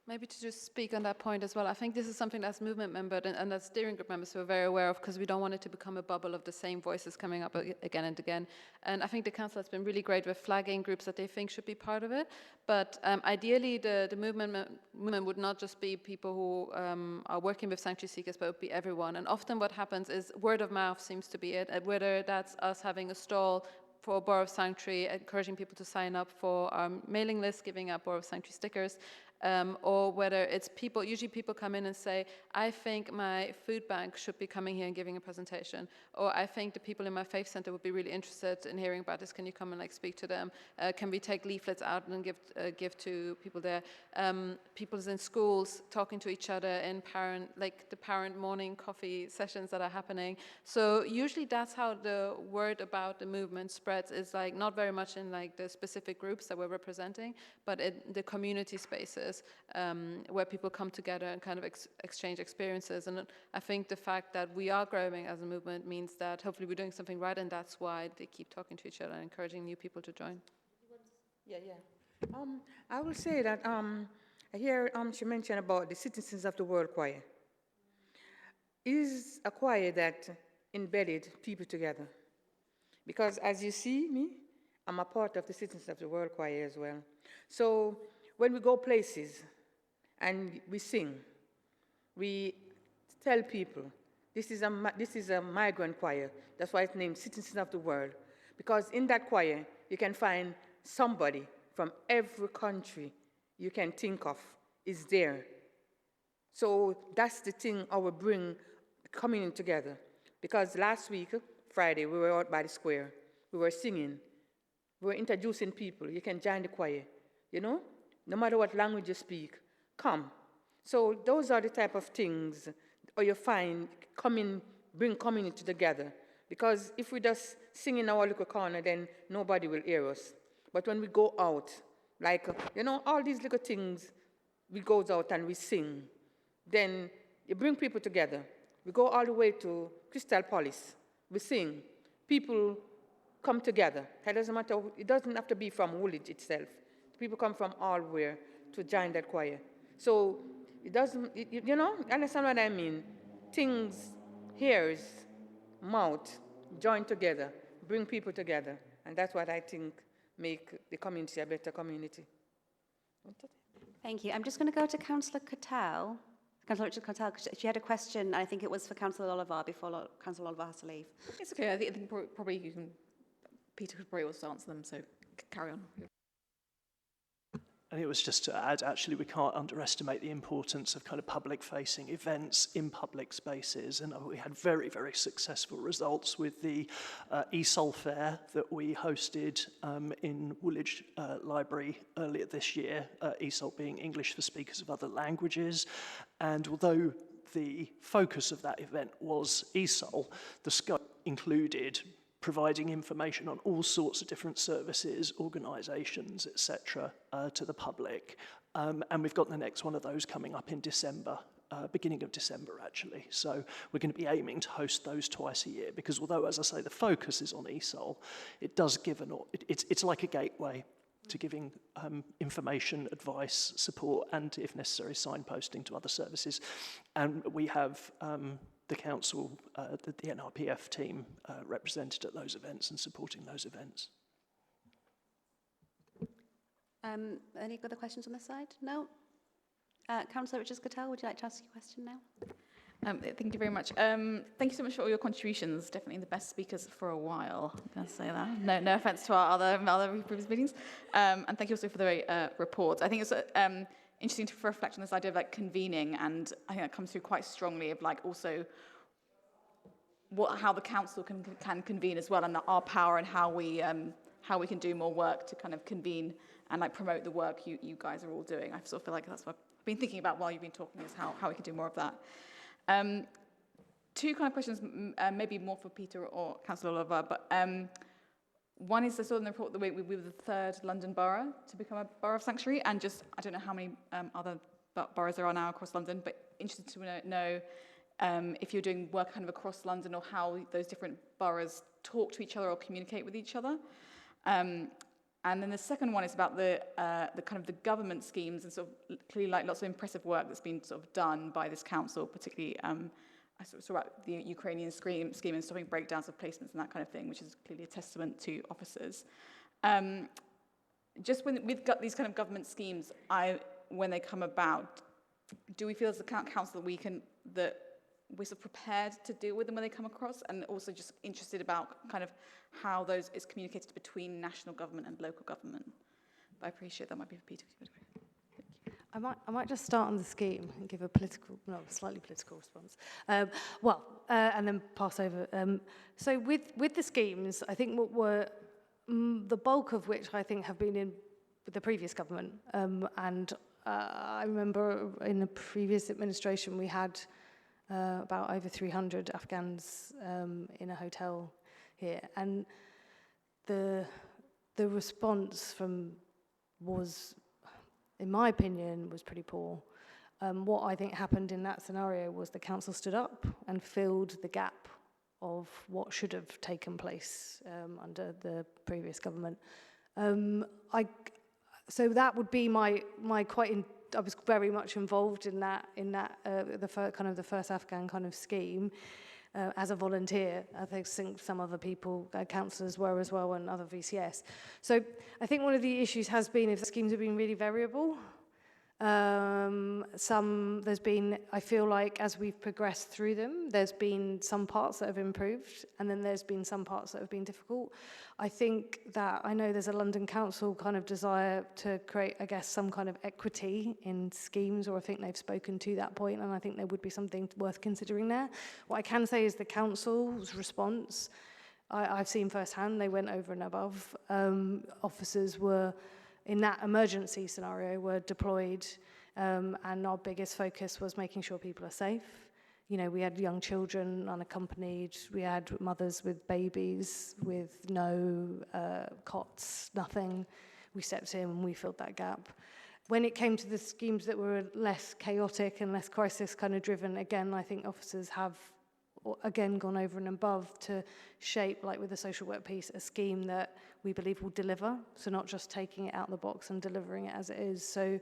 Maybe to just speak on that point as well, I think this is something that's movement member and as steering group members we're very aware of, because we don't want it to become a bubble of the same voices coming up again and again. And I think the council has been really great with flagging groups that they think should be part of it. But ideally, the movement would not just be people who are working with sanctuary seekers, but it would be everyone. And often what happens is word of mouth seems to be it, whether that's us having a stall for Borough of Sanctuary, encouraging people to sign up for our mailing list, giving out Borough of Sanctuary stickers, or whether it's people, usually people come in and say, I think my food bank should be coming here and giving a presentation, or I think the people in my faith center would be really interested in hearing about this, can you come and speak to them? Can we take leaflets out and give to people there? People in schools talking to each other in the parent morning coffee sessions that are happening. So usually that's how the word about the movement spreads, is not very much in the specific groups that we're representing, but in the community spaces where people come together and kind of exchange experiences. And I think the fact that we are growing as a movement means that hopefully we're doing something right, and that's why they keep talking to each other and encouraging new people to join. Yeah. I will say that I hear she mentioned about the Citizens of the World Choir. It is a choir that embedded people together. Because as you see me, I'm a part of the Citizens of the World Choir as well. So when we go places and we sing, we tell people, this is a migrant choir. That's why it's named Citizens of the World. Because in that choir, you can find somebody from every country you can think of is there. So that's the thing I will bring coming together. Because last week, Friday, we were out by the square. We were singing. We were introducing people. You can join the choir, No matter what language you speak, come. So those are the type of things, or you find bring community together. Because if we just sing in our little corner, then nobody will hear us. But when we go out, like, all these little things, we go out and we sing, then you bring people together. We go all the way to Crystal Palace. We sing. People come together. It doesn't matter. It doesn't have to be from Woolwich itself. People come from all where to join that choir. So it doesn't, understand what I mean? Things, ears, mouth, join together, bring people together. And that's what I think make the community a better community. Thank you. I'm just going to go to Councillor Cattell. Councillor Richard Cattell, because she had a question, and I think it was for Councillor Oliver before Councillor Oliver has to leave. It's okay. I think probably Peter could probably also answer them, so carry on. And it was just to add, actually, we can't underestimate the importance of kind of public-facing events in public spaces. And we had very, very successful results with the ESOL Fair that we hosted in Woolwich Library earlier this year, ESOL being English for speakers of other languages. And although the focus of that event was ESOL, the scope included providing information on all sorts of different services, organisations, etc., to the public. And we've got the next one of those coming up in December, beginning of December, actually. So we're going to be aiming to host those twice a year, because although, as I say, the focus is on ESOL, it does give it's like a gateway to giving information, advice, support, and, if necessary, signposting to other services. And we have the council, the NRPF team represented at those events and supporting those events. Any other questions on this side? No? Councillor Richard Cattell, would you like to ask your question now? Thank you very much. Thank you so much for all your contributions. Definitely the best speakers for a while. I'm going to say that. No offense to our other previous meetings. And thank you also for the report. I think it's interesting to reflect on this idea of like convening, and I think that comes through quite strongly of like also how the council can convene as well, and our power and how we can do more work to kind of convene and like promote the work you guys are all doing. I sort of feel like that's what I've been thinking about while you've been talking, is how we can do more of that. Two kind of questions, maybe more for Peter or Councillor Oliver, but one is I saw in the report that we were the third London borough to become a borough of sanctuary, and just, I don't know how many other boroughs there are now across London, but interested to know if you're doing work kind of across London, or how those different boroughs talk to each other or communicate with each other. And then the second one is about the kind of the government schemes, and sort of clearly like lots of impressive work that's been sort of done by this council, particularly I sort of saw about the Ukrainian scheme and stopping breakdowns of placements and that kind of thing, which is clearly a testament to officers. Just we've got these kind of government schemes, when they come about, do we feel as a council that we're sort of prepared to deal with them when they come across, and also just interested about kind of how those is communicated between national government and local government? But I appreciate that might be for Peter. I might just start on the scheme and give a slightly political response. And then pass over. So with the schemes, I think what were the bulk of which I think have been in with the previous government. And I remember in the previous administration we had about over 300 Afghans in a hotel here, and the response was, in my opinion, was pretty poor. What I think happened in that scenario was the council stood up and filled the gap of what should have taken place under the previous government. So that would be my I was very much involved in that the first Afghan kind of scheme as a volunteer. I think some other people, councillors were as well, and other VCS. So I think one of the issues has been if the schemes have been really variable. There's been, I feel like as we've progressed through them, there's been some parts that have improved, and then there's been some parts that have been difficult. I think that, I know there's a London Council kind of desire to create, I guess, some kind of equity in schemes, or I think they've spoken to that point, and I think there would be something worth considering there. What I can say is the council's response, I've seen firsthand, they went over and above. Officers were, in that emergency scenario, were deployed And our biggest focus was making sure people are safe. You know, we had young children unaccompanied, we had mothers with babies with no cots, nothing. We stepped in and we filled that gap. When it came to the schemes that were less chaotic and less crisis kind of driven, again, I think officers have again gone over and above to shape, like with the social work piece, a scheme that we believe will deliver. So not just taking it out of the box and delivering it as it is. So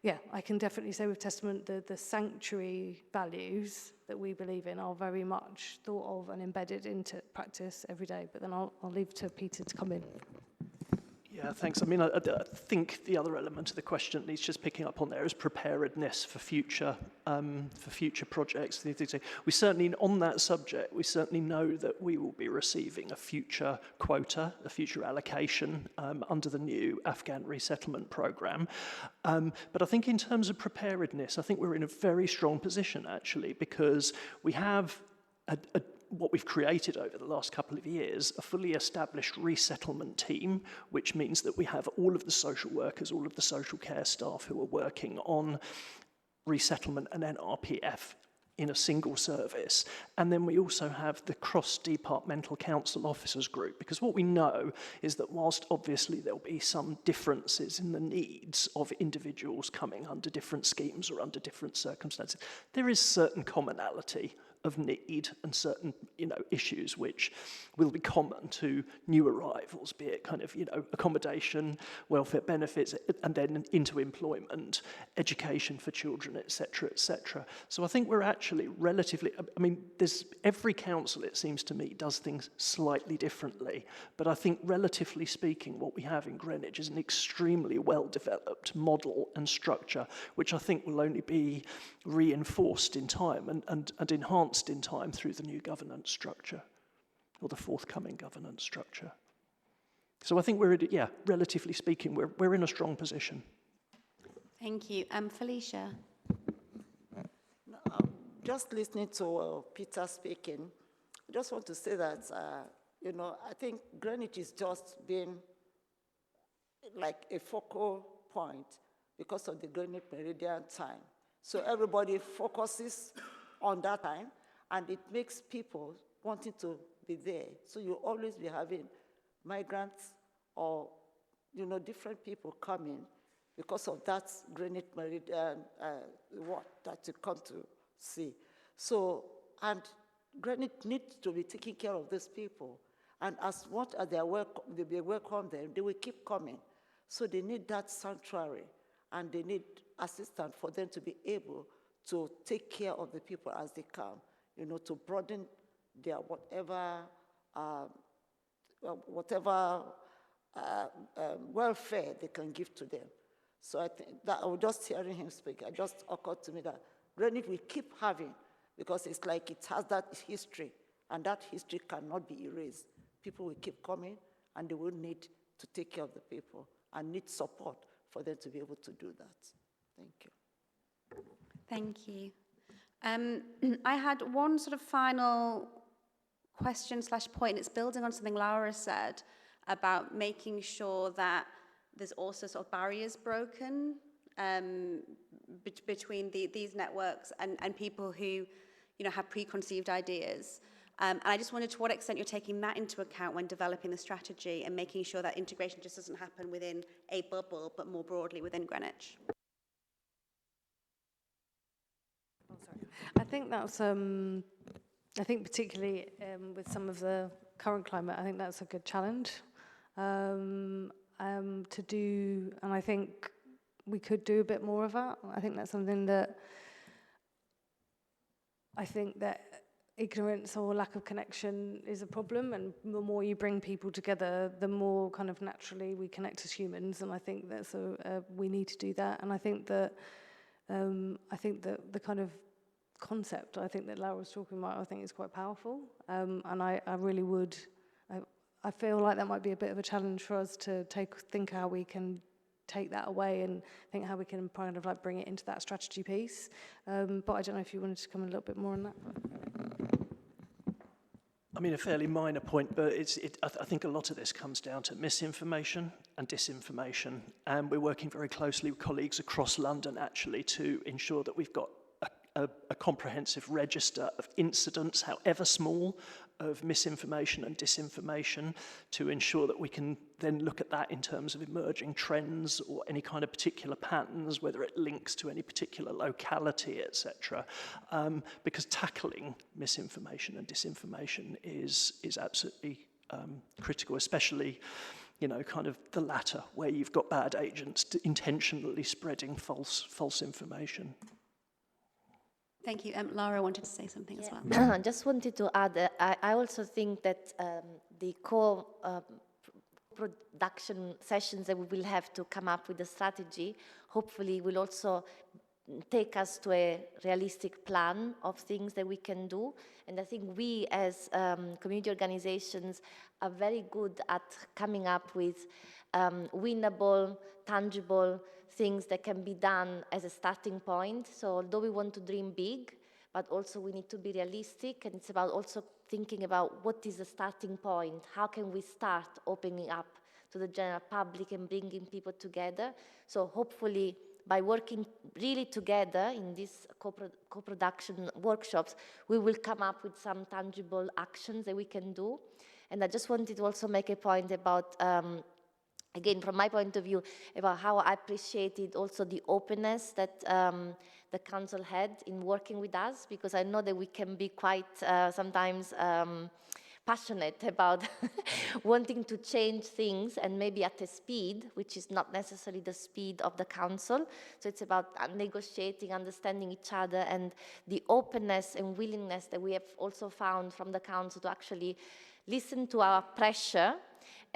yeah, I can definitely say with Testament the sanctuary values that we believe in are very much thought of and embedded into practice every day. But then I'll leave to Peter to come in. Yeah, thanks. I mean, I think the other element of the question that needs just picking up on there is preparedness for future projects. We certainly, on that subject, we certainly know that we will be receiving a future quota, a future allocation under the new Afghan resettlement program. But I think in terms of preparedness, I think we're in a very strong position, actually, because we have what we've created over the last couple of years, a fully established resettlement team, which means that we have all of the social workers, all of the social care staff who are working on resettlement and NRPF in a single service. And then we also have the cross-departmental council officers group, because what we know is that whilst obviously there'll be some differences in the needs of individuals coming under different schemes or under different circumstances, there is certain commonality of need and certain, issues which will be common to new arrivals, be it kind of, accommodation, welfare benefits, and then into employment, education for children, etc., etc. So I think we're actually relatively, every council, it seems to me, does things slightly differently, but I think relatively speaking, what we have in Greenwich is an extremely well-developed model and structure, which I think will only be reinforced in time and enhanced in time through the new governance structure, or the forthcoming governance structure. So I think relatively speaking, we're in a strong position. Thank you. Felicia. Just listening to Peter speaking, I just want to say that, I think Greenwich is just been like a focal point because of the Greenwich Meridian time. So everybody focuses on that time, and it makes people wanting to be there. So you'll always be having migrants or, different people coming because of that Greenwich Meridian, that you come to see. So, and Greenwich needs to be taking care of these people. And as much as they welcome them, they will keep coming. So they need that sanctuary, and they need assistance for them to be able to take care of the people as they come, to broaden their whatever welfare they can give to them. So I think that I was just hearing him speak, it just occurred to me that Greenwich will keep having, because it's like it has that history, and that history cannot be erased. People will keep coming, and they will need to take care of the people and need support for them to be able to do that. Thank you. Thank you. I had one sort of final question / point, and it's building on something Laura said about making sure that there's also sort of barriers broken between these networks and people who, have preconceived ideas. And I just wondered to what extent you're taking that into account when developing the strategy and making sure that integration just doesn't happen within a bubble, but more broadly within Greenwich. I think that's, I think particularly with some of the current climate, I think that's a good challenge to do, and I think we could do a bit more of that. I think that's something that ignorance or lack of connection is a problem, and the more you bring people together, the more kind of naturally we connect as humans, and I think that's we need to do that. And I think that the kind of concept I think that Laura was talking about, I think is quite powerful, and I really would, I feel like that might be a bit of a challenge for us to think how we can take that away and think how we can kind of like bring it into that strategy piece. But I don't know if you wanted to come a little bit more on that. mean, a fairly minor point, but I think a lot of this comes down to misinformation and disinformation, and we're working very closely with colleagues across London, actually, to ensure that we've got a comprehensive register of incidents, however small, of misinformation and disinformation, to ensure that we can then look at that in terms of emerging trends or any kind of particular patterns, whether it links to any particular locality, etc. Because tackling misinformation and disinformation is absolutely critical, especially, you know, kind of the latter, where you've got bad agents intentionally spreading false information. Thank you. Lara wanted to say something as well. I just wanted to add, I also think that the production sessions that we will have to come up with a strategy, hopefully will also take us to a realistic plan of things that we can do. And I think we as community organizations are very good at coming up with winnable, tangible things that can be done as a starting point. So although we want to dream big, but also we need to be realistic, and it's about also thinking about what is the starting point, how can we start opening up to the general public and bringing people together. So hopefully by working really together in these co-production workshops, we will come up with some tangible actions that we can do. And I just wanted to also make a point about again, from my point of view, about how I appreciated also the openness that the council had in working with us, because I know that we can be quite sometimes passionate about wanting to change things, and maybe at a speed which is not necessarily the speed of the council. So it's about negotiating, understanding each other, and the openness and willingness that we have also found from the council to actually listen to our pressure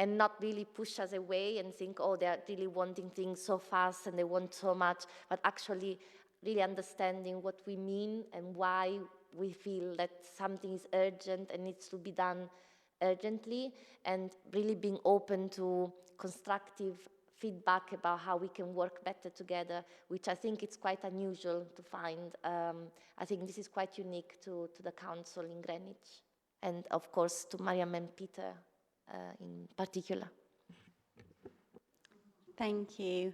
and not really push us away and think, oh, they're really wanting things so fast and they want so much, but actually really understanding what we mean and why we feel that something is urgent and needs to be done urgently, and really being open to constructive feedback about how we can work better together, which I think it's quite unusual to find. I think this is quite unique to the council in Greenwich, and of course to Mariam and Peter in particular. Thank you.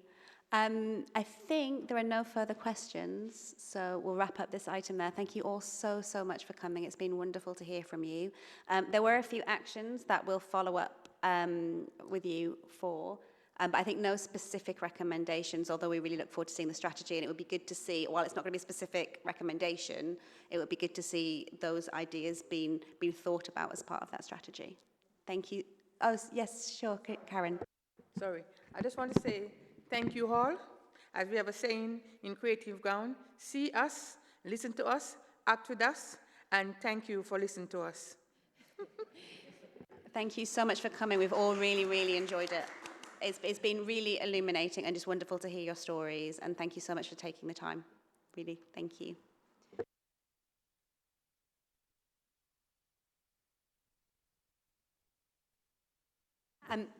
I think there are no further questions, so we'll wrap up this item there. Thank you all so much for coming. It's been wonderful to hear from you. There were a few actions that we'll follow up with you for, but I think no specific recommendations, although we really look forward to seeing the strategy, and it would be good to see, while it's not going to be a specific recommendation, it would be good to see those ideas being thought about as part of that strategy. Thank you. Oh, yes, sure, Karen. Sorry, I just want to say thank you all. As we have a saying in Creative Ground, see us, listen to us, act with us, and thank you for listening to us. Thank you so much for coming. We've all really enjoyed it. It's been really illuminating and just wonderful to hear your stories, and thank you so much for taking the time. Really, thank you.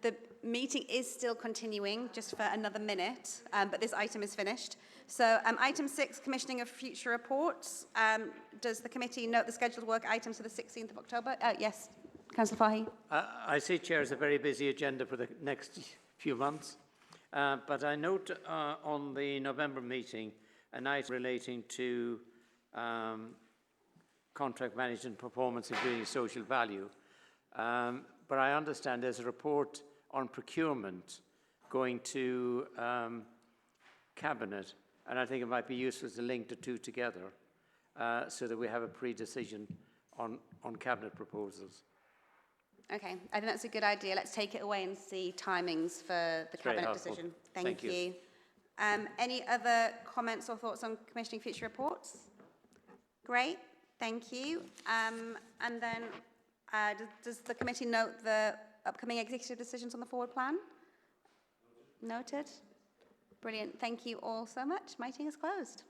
The meeting is still continuing just for another minute, but this item is finished. So item 6, commissioning of future reports. Does the committee note the scheduled work items for the 16th of October? Yes, Councillor Fahy. I see, Chair, is a very busy agenda for the next few months, but I note on the November meeting an item relating to contract management performance including social value. But I understand there's a report on procurement going to Cabinet, and I think it might be useful to link the two together so that we have a pre-decision on Cabinet proposals. Okay, I think that's a good idea. Let's take it away and see timings for the Cabinet decision. Thank you. Any other comments or thoughts on commissioning future reports? Great, thank you. And then does the committee note the upcoming executive decisions on the forward plan? Noted. Brilliant. Thank you all so much. Meeting is closed.